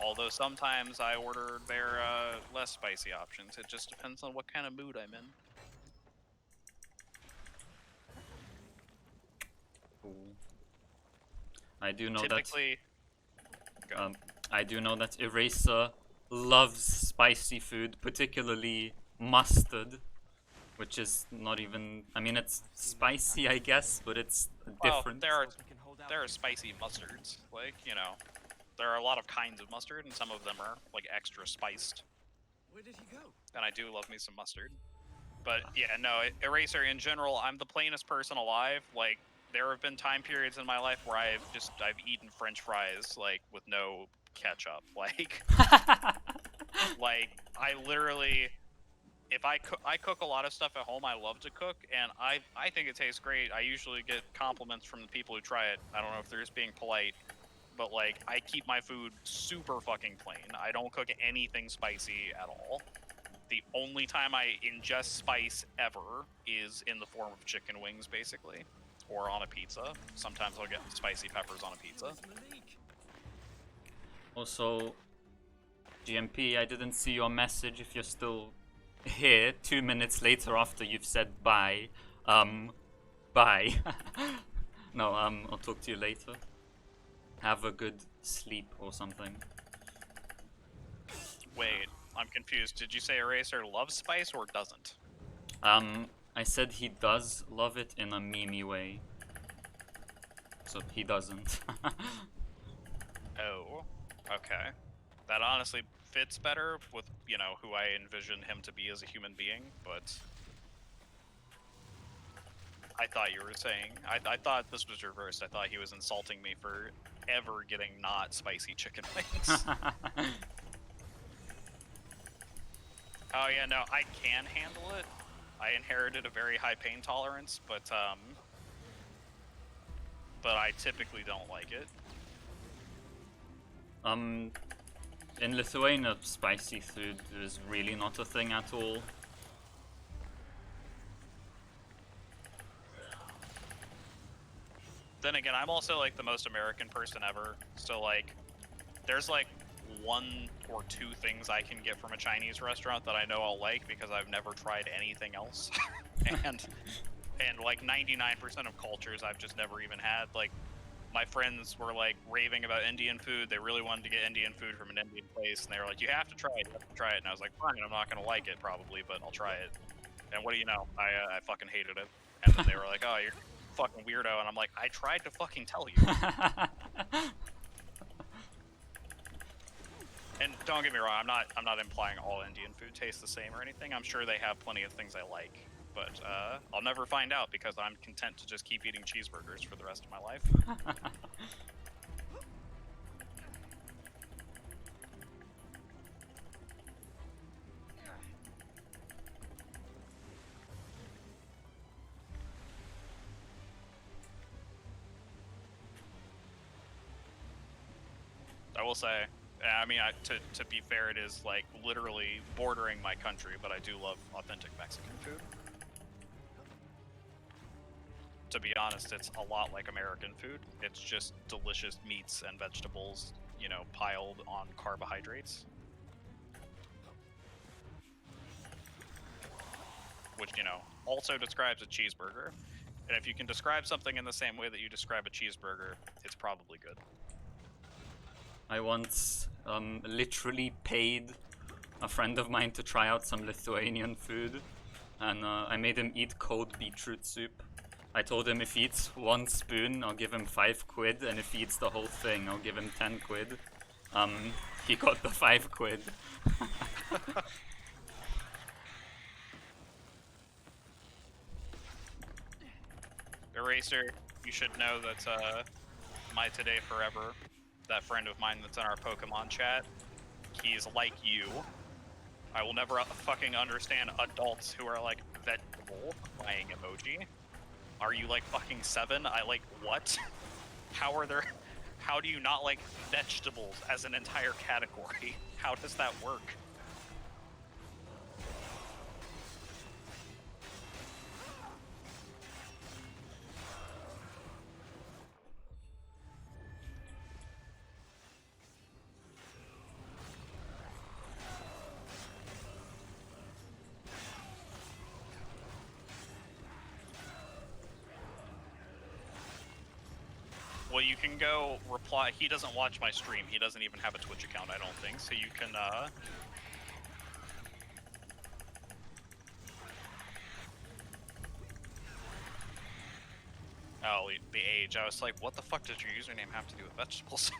Although sometimes I order their less spicy options. It just depends on what kind of mood I'm in. Cool. I do know Typically, that. I do know that Eraser loves spicy food, particularly mustard, which is not even. I mean, it's spicy, I guess, but it's different. Well, there are spicy mustards. Like, you know, there are a lot of kinds of mustard, and some of them are like extra spiced. Where did he go? And I do love me some mustard. But yeah, no, Eraser in general, I'm the plainest person alive. Like, there have been time periods in my life where I've eaten French fries like with no ketchup. Like, like I literally, if I cook a lot of stuff at home. I love to cook, and I think it tastes great. I usually get compliments from the people who try it. I don't know if they're just being polite, but like I keep my food super fucking plain. I don't cook anything spicy at all. The only time I ingest spice ever is in the form of chicken wings, basically, or on a pizza. Sometimes I'll get spicy peppers on a pizza. Also, GMP, I didn't see your message. If you're still here 2 minutes later after you've said bye, bye. No, I'll talk to you later. Have a good sleep or something. Wait, I'm confused. Did you say Eraser loves spice or doesn't? I said he does love it in a memey way. So he doesn't. Oh, okay. That honestly fits better with, you know, who I envision him to be as a human being, but I thought you were saying, I thought this was reversed. I thought he was insulting me for ever getting not spicy chicken wings. Oh yeah, no, I can handle it. I inherited a very high pain tolerance, but I typically don't like it. In Lithuania, spicy food is really not a thing at all. Then again, I'm also like the most American person ever, so like, there's like 1 or 2 things I can get from a Chinese restaurant that I know I'll like because I've never tried anything else. and like 99% of cultures I've just never even had. Like, my friends were like raving about Indian food. They really wanted to get Indian food from an Indian place, and they were like, you have to try it, you have to try it. And I was like, fine, I'm not gonna like it probably, but I'll try it. And what do you know? I fucking hated it. And then they were like, oh, you're a fucking weirdo. And I'm like, I tried to fucking tell you. And don't get me wrong, I'm not implying all Indian food tastes the same or anything. I'm sure they have plenty of things I like, but I'll never find out because I'm content to just keep eating cheeseburgers for the rest of my life. I will say, I mean, to be fair, it is like literally bordering my country, but I do love authentic Mexican food. To be honest, it's a lot like American food. It's just delicious meats and vegetables, you know, piled on carbohydrates. Which, you know, also describes a cheeseburger. And if you can describe something in the same way that you describe a cheeseburger, it's probably good. I once literally paid a friend of mine to try out some Lithuanian food, and I made him eat cold beetroot soup. I told him if he eats 1 spoon, I'll give him 5 quid, and if he eats the whole thing, I'll give him 10 quid. He got the 5 quid. Eraser, you should know that my Today Forever, that friend of mine that's in our Pokemon chat, he's like you. I will never fucking understand adults who are like, vegetable crying emoji. Are you like fucking 7? I like, what? How do you not like vegetables as an entire category? How does that work? Well, you can go reply. He doesn't watch my stream. He doesn't even have a Twitch account, I don't think. So you can, Oh, the age. I was like, what the fuck does your username have to do with vegetables?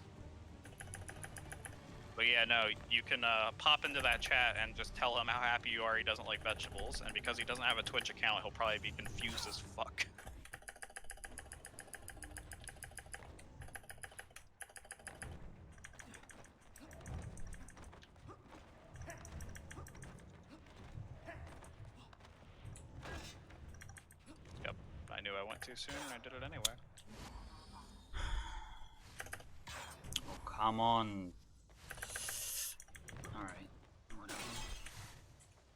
But yeah, no, you can pop into that chat and just tell him how happy you are he doesn't like vegetables. And because he doesn't have a Twitch account, he'll probably be confused as fuck. Yep, I knew I went too soon and I did it anyway. Oh, come on. Alright, whatever.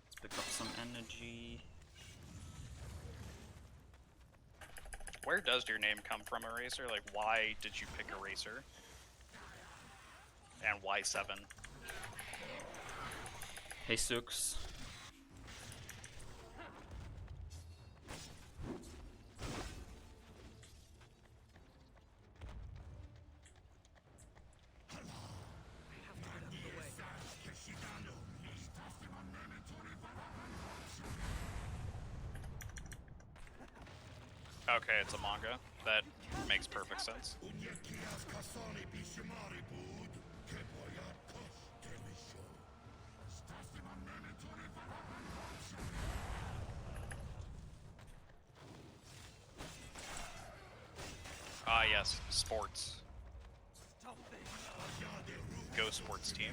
Let's pick up some energy. Where does your name come from, Eraser? Like, why did you pick Eraser? And why 7? Hey, Sux. Okay, it's a manga. That makes perfect sense. Ah, yes, sports. Go sports team.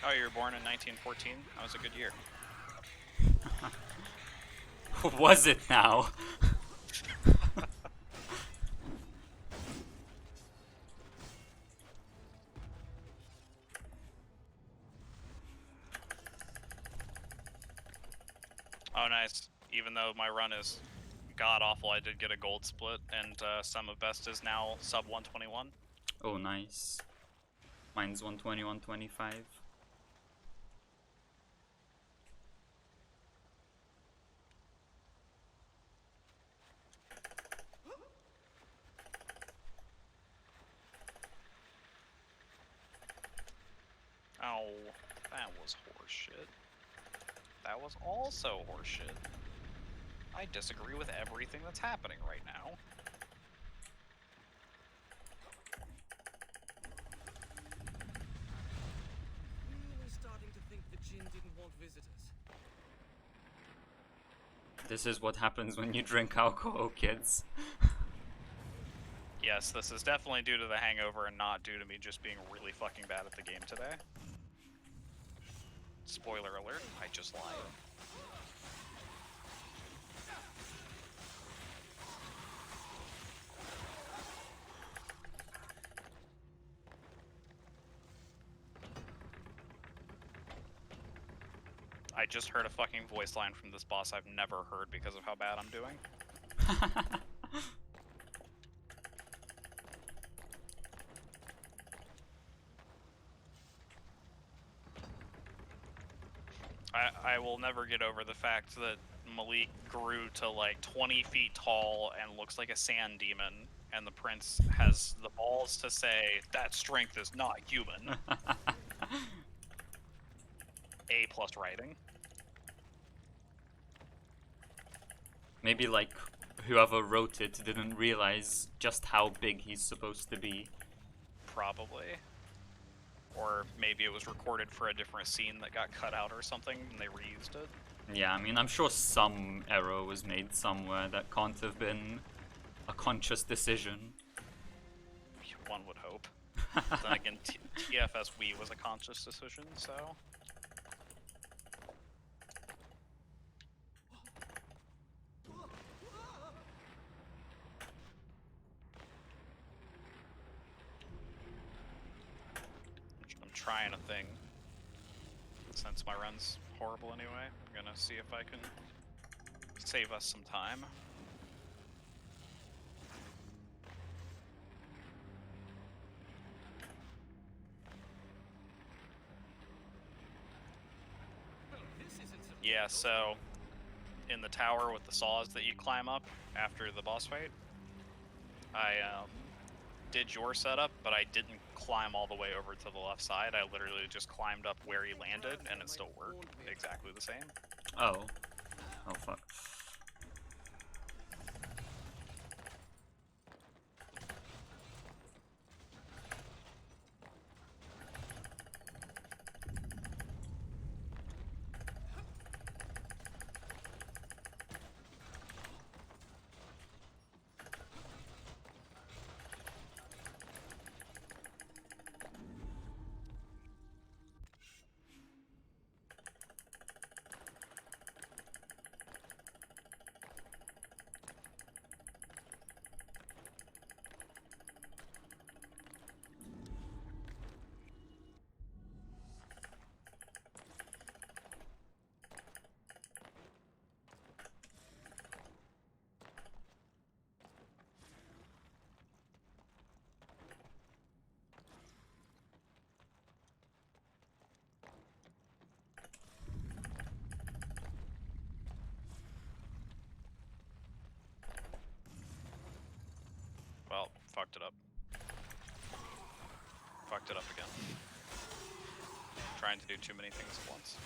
Oh, you were born in 1914? That was a good year. Was it now? Oh, nice. Even though my run is god-awful, I did get a gold split, and Sum of Best is now sub 121. Oh, nice. Mine's 120, 125. Oh, that was horseshit. That was also horseshit. I disagree with everything that's happening right now. Really starting to think the Jinn didn't want visitors. This is what happens when you drink alcohol, kids. Yes, this is definitely due to the hangover and not due to me just being really fucking bad at the game today. Spoiler alert, I just lied. I just heard a fucking voice line from this boss I've never heard because of how bad I'm doing. I will never get over the fact that Malik grew to like 20 feet tall and looks like a sand demon, and the prince has the balls to say, that strength is not human. A+ writing. Maybe like whoever wrote it didn't realize just how big he's supposed to be. Probably. Or maybe it was recorded for a different scene that got cut out or something and they reused it. Yeah, I mean, I'm sure some error was made somewhere that can't have been a conscious decision. One would hope. Then again, TFS Wii was a conscious decision, so... I'm trying a thing. Since my run's horrible anyway, I'm gonna see if I can save us some time. Yeah, so in the tower with the saws that you climb up after the boss fight, I did your setup, but I didn't climb all the way over to the left side. I literally just climbed up where he landed, and it still worked exactly the same. Oh. Oh, fuck. Well, fucked it up. Fucked it up again. Trying to do too many things at once.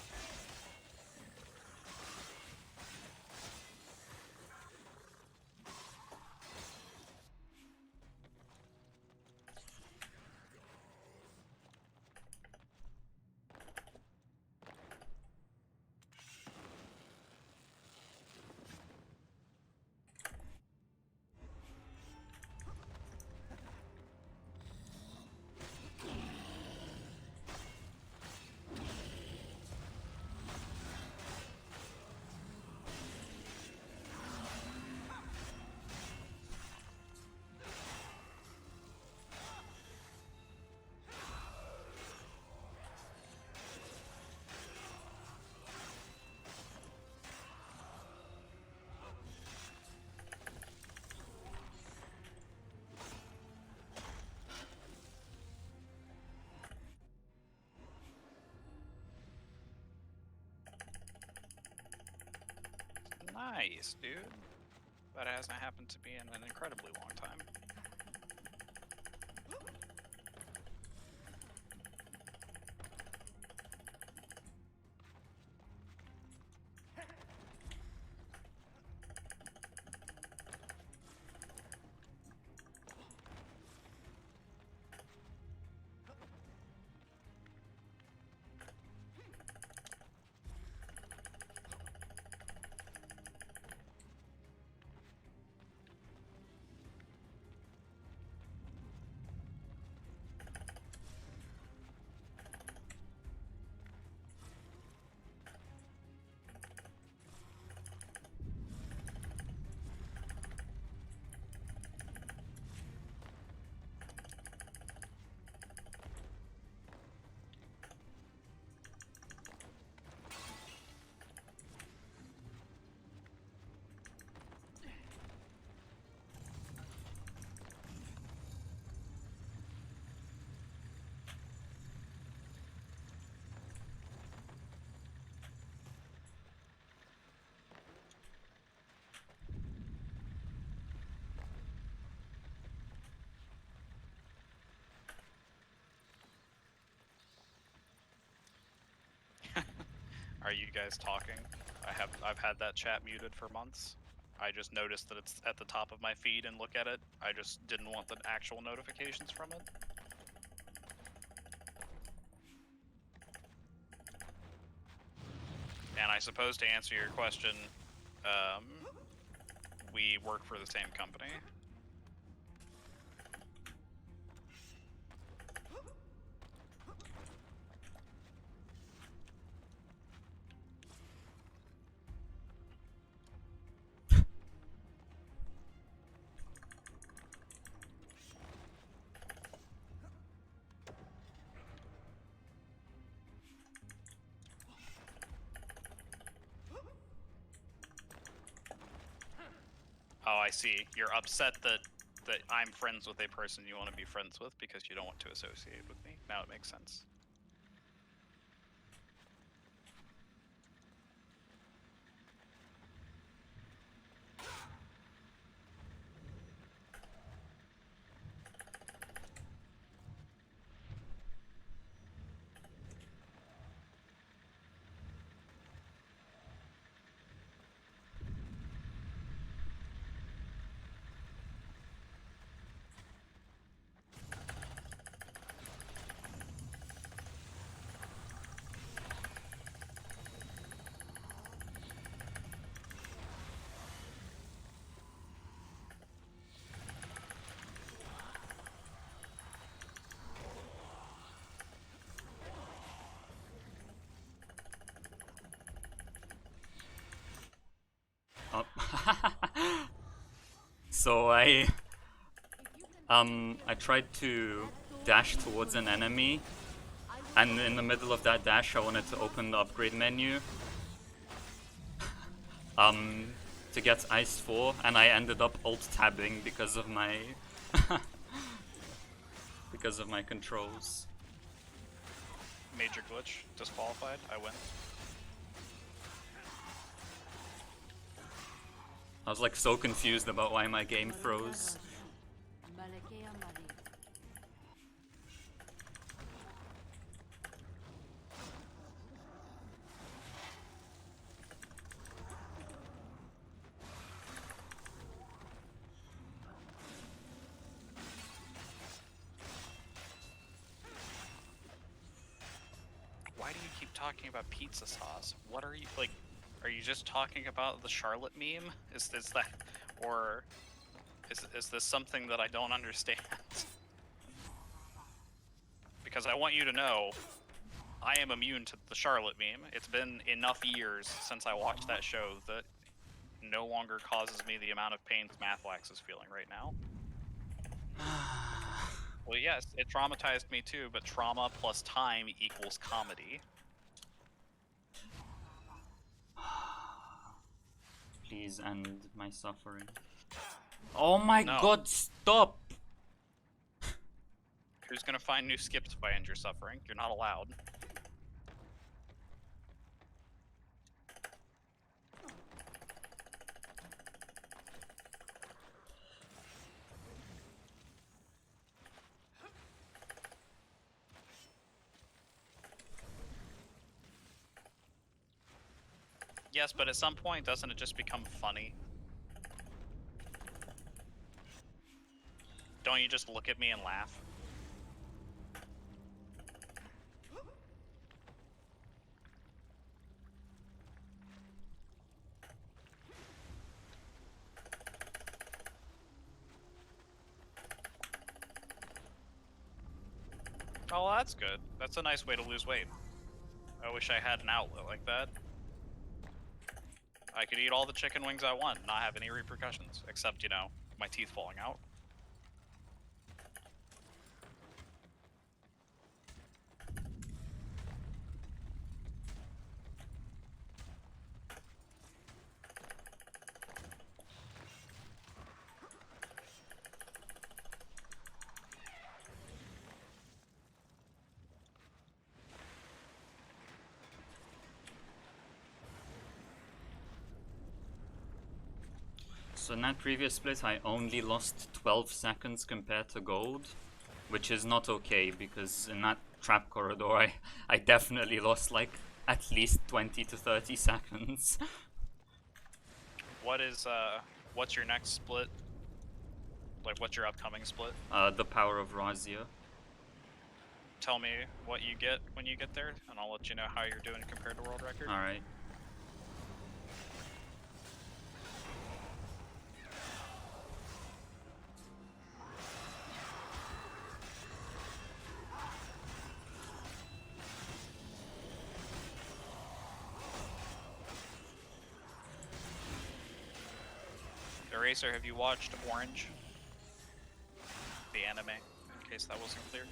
Nice, dude. That hasn't happened to me in an incredibly long time. Are you guys talking? I've had that chat muted for months. I just noticed that it's at the top of my feed and look at it. I just didn't want the actual notifications from it. And I suppose to answer your question, we work for the same company. Oh, I see. You're upset that I'm friends with a person you want to be friends with because you don't want to associate with me. Now it makes sense. Oh. So I tried to dash towards an enemy, and in the middle of that dash I wanted to open the upgrade menu to get Ice 4, and I ended up alt-tabbing because of my because of my controls. Major glitch, disqualified, I win. I was like so confused about why my game froze. Why do you keep talking about pizza sauce? What are you, like, are you just talking about the Charlotte meme? Is that, or is this something that I don't understand? Because I want you to know, I am immune to the Charlotte meme. It's been enough years since I watched that show that no longer causes me the amount of pain Mathwax is feeling right now. Well, yes, it traumatized me too, but trauma plus time equals comedy. Please end my suffering. Oh my No. god, stop! Who's gonna find new skips if I end your suffering? You're not allowed. Yes, but at some point, doesn't it just become funny? Don't you just look at me and laugh? Oh, well, that's good. That's a nice way to lose weight. I wish I had an outlet like that. I could eat all the chicken wings I want and not have any repercussions, except, you know, my teeth falling out. So in that previous split I only lost 12 seconds compared to gold, which is not okay because in that trap corridor I definitely lost like at least 20 to 30 seconds. What's your next split? Like, what's your upcoming split? The Power of Razia. Tell me what you get when you get there, and I'll let you know how you're doing compared to world record. Alright. Eraser, have you watched Orange? The anime, in case that wasn't clear.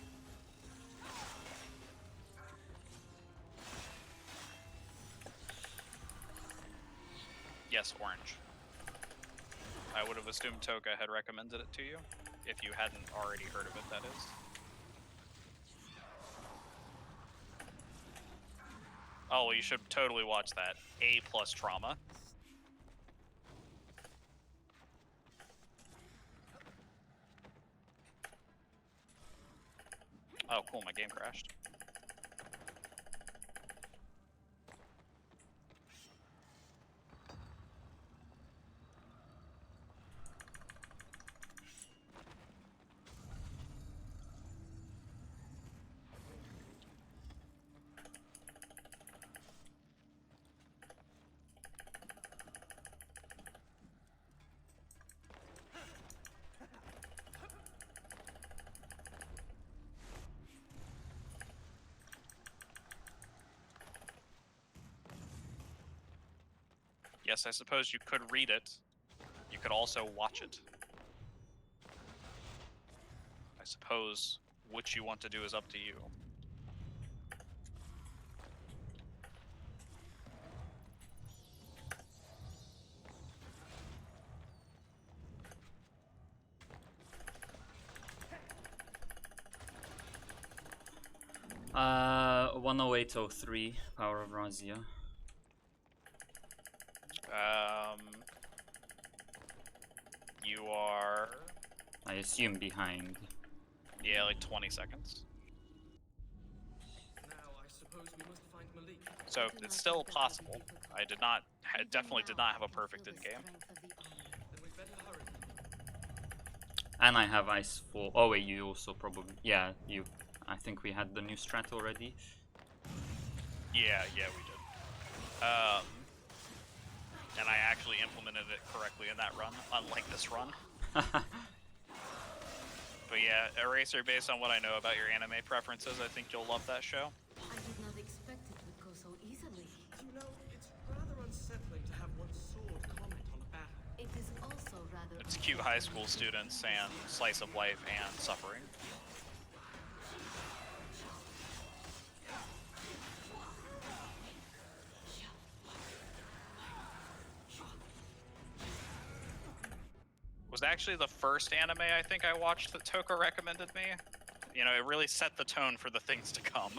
Yes, Orange. I would have assumed Toka had recommended it to you, if you hadn't already heard of it, that is. Oh, well, you should totally watch that. A+ trauma. Oh, cool, my game crashed. Yes, I suppose you could read it. You could also watch it. I suppose which you want to do is up to you. Uh, 10803, Power of Razia. You are... I assume behind. Yeah, like 20 seconds. Now, I suppose we must find Malik. So, it's still possible. I definitely did not have a perfect in-game. Then we better hurry. And I have Ice 4. Oh wait, you also probably... Yeah, you... I think we had the new strat already. Yeah, we did. And I actually implemented it correctly in that run, unlike this run. But yeah, Eraser, based on what I know about your anime preferences, I think you'll love that show. I did not expect it would go so easily. You know, it's rather unsettling to have one's sword comment on a battle. It is also rather... It's cute high school students and slice of life and suffering. Was actually the first anime I think I watched that Toka recommended me. You know, it really set the tone for the things to come.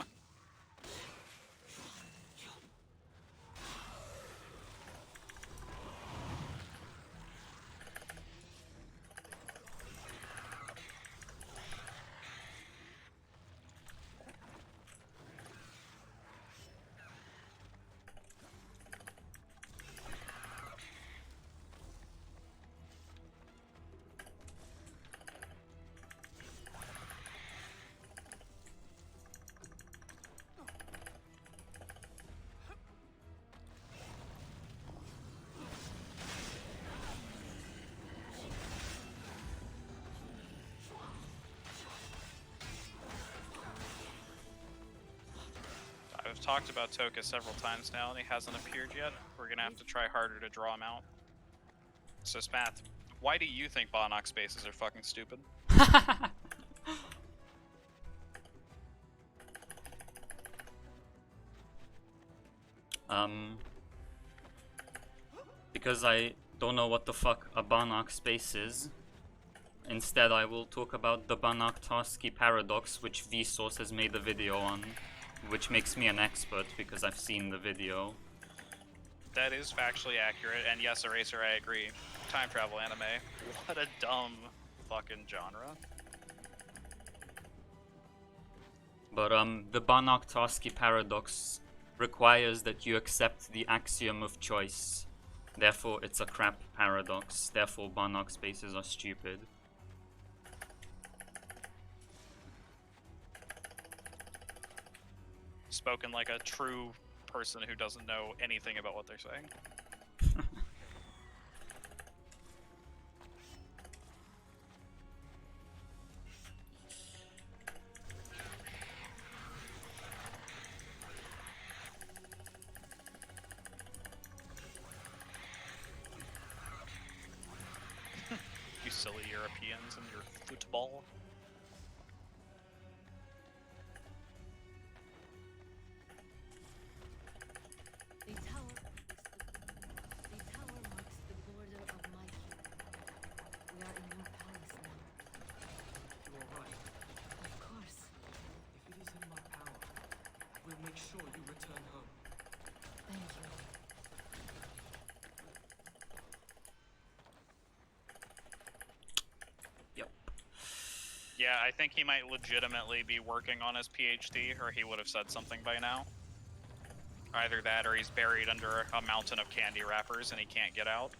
I've talked about Toka several times now, and he hasn't appeared yet. We're gonna have to try harder to draw him out. So, Spath, why do you think Bonnock spaces are fucking stupid? Because I don't know what the fuck a Banach space is. Instead, I will talk about the Banach-Tarski paradox, which Vsauce has made a video on, which makes me an expert because I've seen the video. That is factually accurate, and yes, Eraser, I agree. Time travel anime. What a dumb fucking genre. But the Banach-Tarski paradox requires that you accept the axiom of choice. Therefore, it's a crap paradox. Therefore, Banach spaces are stupid. Spoken like a true person who doesn't know anything about what they're saying. You silly Europeans and your football. The tower marks the border of my kingdom. We are in your palace now. You are right. Of course. If it is in my power, I will make sure you return home. Thank you. Yep. Yeah, I think he might legitimately be working on his PhD, or he would have said something by now. Either that, or he's buried under a mountain of candy wrappers and he can't get out.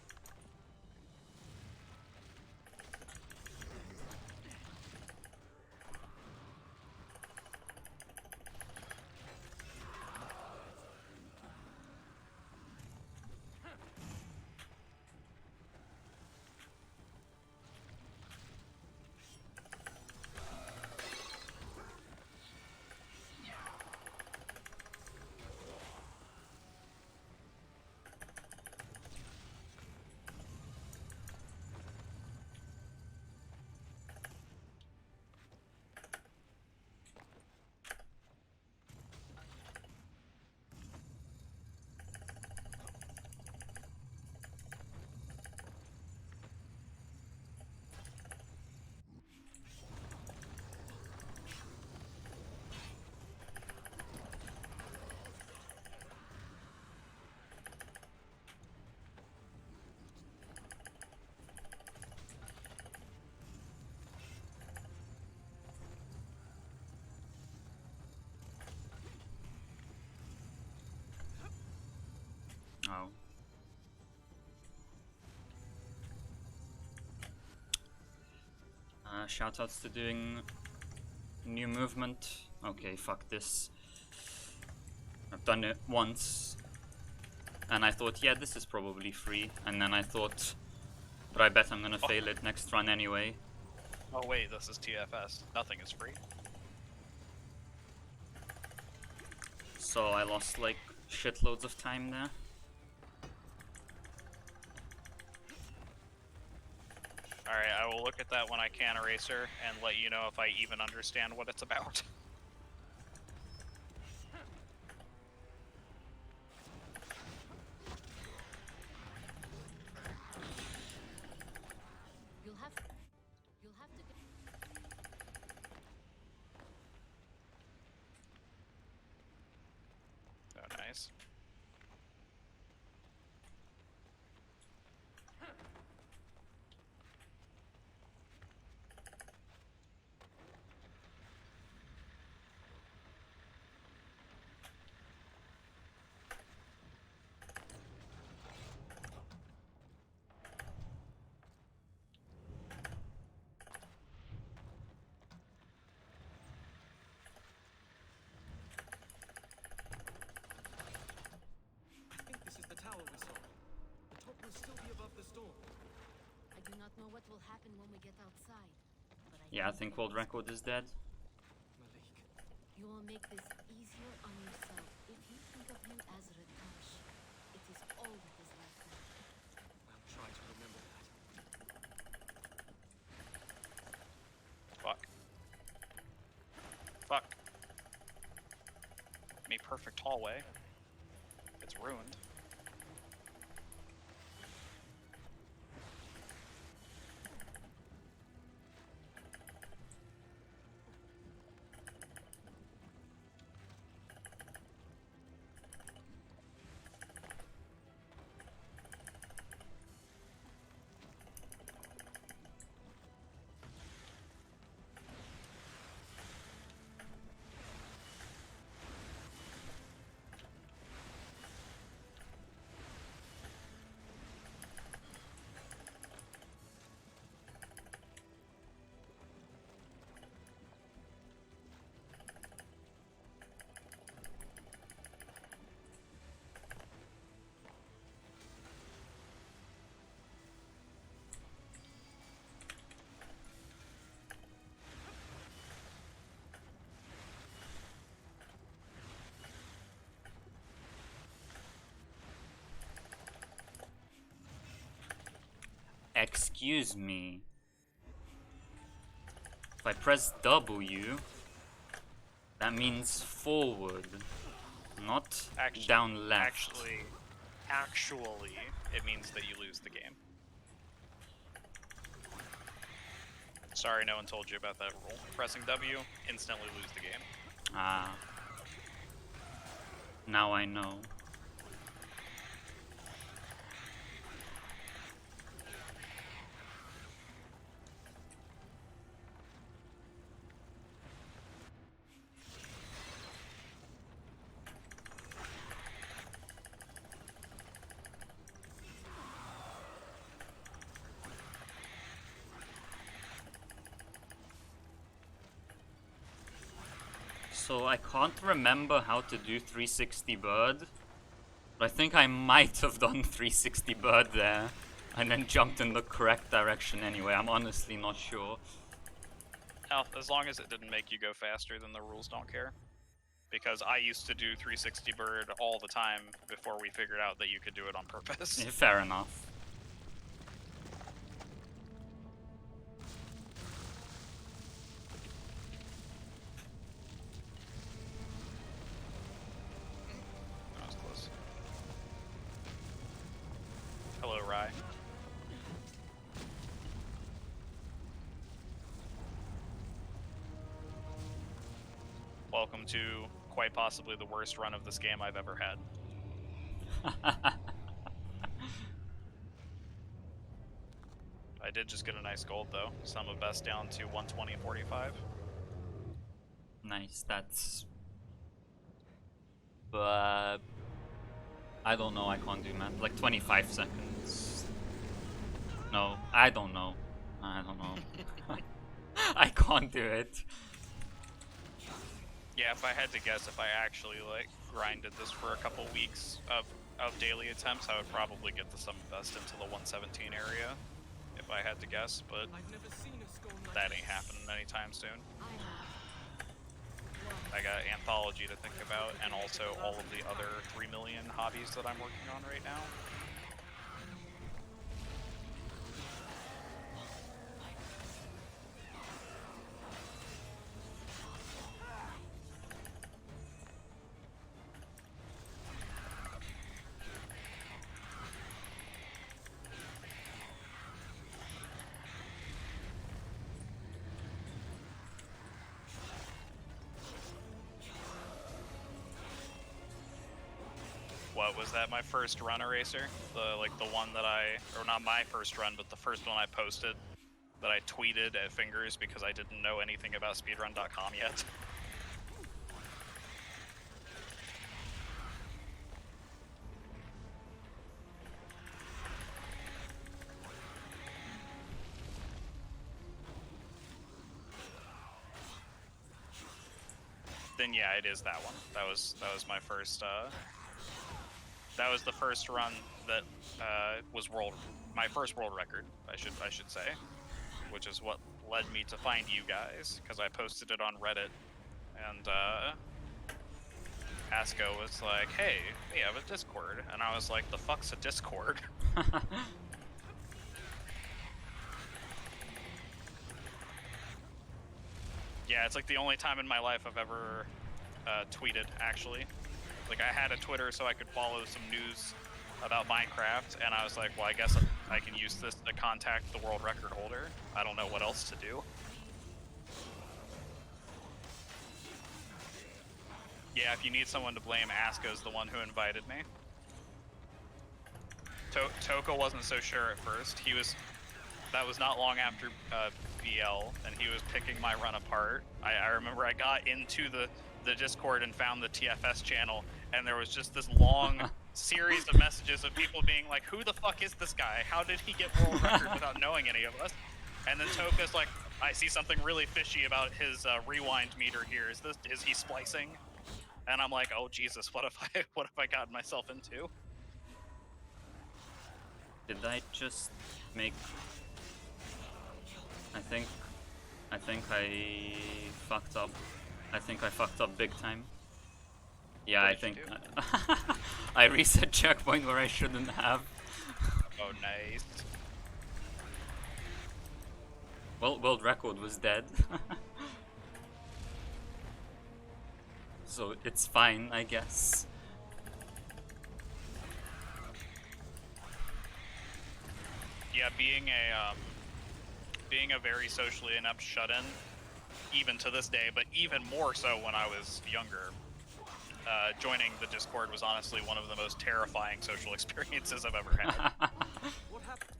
Oh. Shoutouts to doing new movement. Okay, fuck this. I've done it once. And I thought, yeah, this is probably free. And then I thought, but I bet I'm gonna fail it next run anyway. Oh wait, this is TFS. Nothing is free. So I lost like shitloads of time there. Alright, I will look at that when I can, Eraser, and let you know if I even understand what it's about. You'll have to Oh, nice. I think this is the tower we saw. The top will still be above the storm. I do not know what will happen when we get outside. But Yeah, I think world record is dead. Malik, You will make this easier on yourself if you think of him as Ratash. It is all that is left now. I'll try to remember that. Fuck. Fuck. Me perfect hallway. It's ruined. Excuse me. If I press W, that means forward, not down left. Actually, it means that you lose the game. Sorry, no one told you about that rule. Pressing W, instantly lose the game. Ah. Now I know. So I can't remember how to do 360 bird, but I think I might have done 360 bird there and then jumped in the correct direction anyway. I'm honestly not sure. Hell, as long as it didn't make you go faster, then the rules don't care. Because I used to do 360 bird all the time before we figured out that you could do it on purpose. Fair enough. That was close. Hello, Rye. Welcome to quite possibly the worst run of this game I've ever had. I did just get a nice gold though. Sum of best down to 120.45. Nice, that's... But... I don't know, I can't do math. Like 25 seconds. No, I don't know. I don't know. I can't do it. Yeah, if I had to guess, if I actually like grinded this for a couple weeks of daily attempts, I would probably get the sum of best into the 117 area. If I had to guess, but I've never seen a skull like that this. ain't happening anytime soon. I have. I got Anthology to think about, and also all of the other 3 million hobbies that I'm working on right now. What was that? My first run eraser? The one that or not my first run, but the first one I posted that I tweeted at Fingers because I didn't know anything about speedrun.com yet. Then yeah, it is that one. That was my first. That was the first run that was my first world record. I should say, which is what led me to find you guys because I posted it on Reddit, and Asco was like, "Hey, we have a Discord," and I was like, "The fuck's a Discord?" Yeah, it's like the only time in my life I've ever tweeted, actually. Like, I had a Twitter so I could follow some news about Minecraft, and I was like, well, I guess I can use this to contact the world record holder. I don't know what else to do. Yeah, if you need someone to blame, Aska's the one who invited me. Toko wasn't so sure at first. That was not long after BL, and he was picking my run apart. I remember I got into the Discord and found the TFS channel, and there was just this long series of messages of people being like, who the fuck is this guy? How did he get world record without knowing any of us? And then Toka's like, I see something really fishy about his rewind meter here. Is he splicing? And I'm like, oh Jesus, what have I gotten myself into? Did I just make... I think I fucked up. I think I fucked up big time. Yeah, I think I reset checkpoint where I shouldn't have. Oh, nice. Well, world record was dead. So it's fine, I guess. Yeah, being a very socially inept shut-in, even to this day, but even more so when I was younger. Joining the Discord was honestly one of the most terrifying social experiences I've ever had. What happened?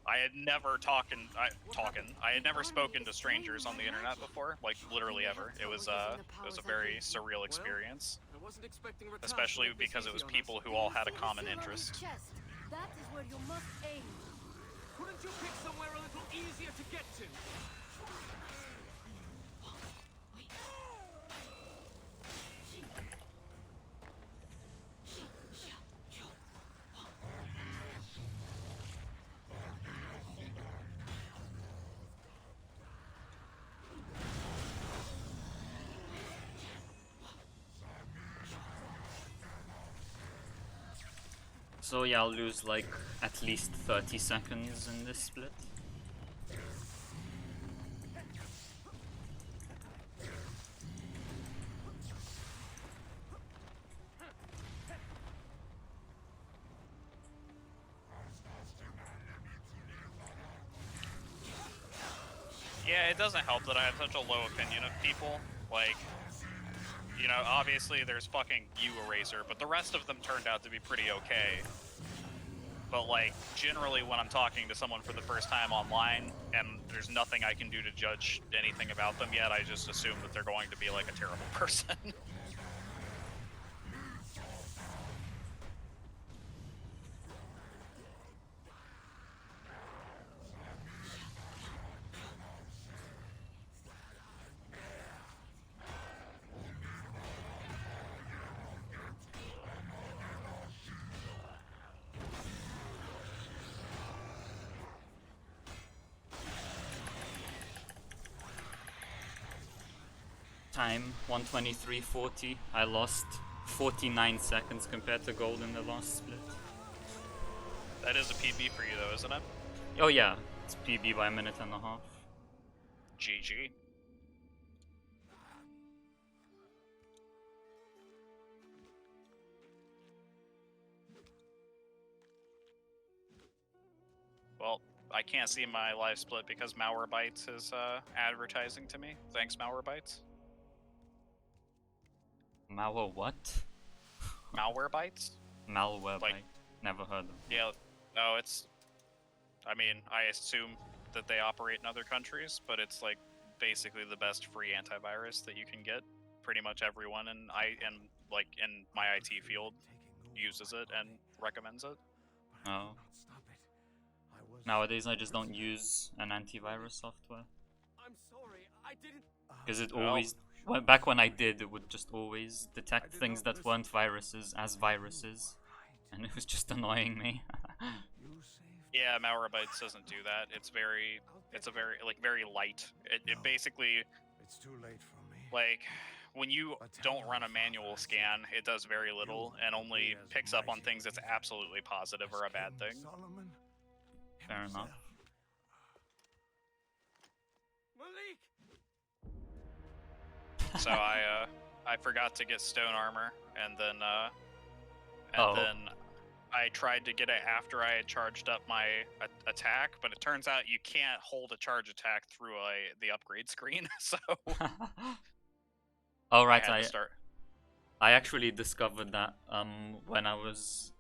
I had never I had never spoken to strangers on the internet before, like literally ever. It was a very surreal experience, I wasn't expecting Rattash to especially make this because it was easy on us. people who all had a Seal common on his interest. chest. That is where you must aim. Couldn't you pick somewhere a little easier to get to? So yeah, I'll lose like at least 30 seconds in this split. Yeah, it doesn't help that I have such a low opinion of people. Like, you know, obviously there's fucking you, Eraser, but the rest of them turned out to be pretty okay. But like, generally when I'm talking to someone for the first time online, and there's nothing I can do to judge anything about them yet, I just assume that they're going to be like a terrible person. Time 1:23:40. I lost 49 seconds compared to gold in the last split. That is a PB for you though, isn't it? Oh yeah, it's PB by a minute and a half. GG. Well, I can't see my live split because Malwarebytes is advertising to me. Thanks, Malwarebytes. Malware what? Malwarebytes? Malware Like- byte. Never heard of. Yeah, no, it's... I mean, I assume that they operate in other countries, but it's like basically the best free antivirus that you can get. Pretty much everyone in my IT field uses it and recommends it. Oh. Nowadays I just don't use an antivirus software. I'm sorry, I didn't. Because it Well- always... Well, back when I did, it would just always detect things that weren't viruses as viruses. And it was just annoying me. Yeah, Malwarebytes doesn't do that. It's a very light. It basically, It's too late for me. like, when you don't run a manual scan, it does very little and only picks up on things that's absolutely positive or a bad thing. Solomon Fair enough. Malik! So I forgot to get stone armor, and then Oh. I tried to get it after I had charged up my attack, but it turns out you can't hold a charge attack through the upgrade screen. So Oh I right, had to start. I actually discovered that when I was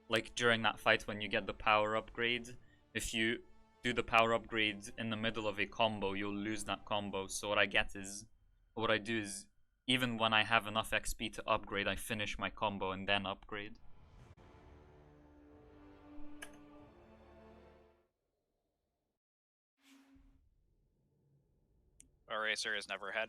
like during that fight when you get the power upgrade, if you do the power upgrade in the middle of a combo, you'll lose that combo. So what I do is even when I have enough XP to upgrade, I finish my combo and then upgrade. Eraser has never had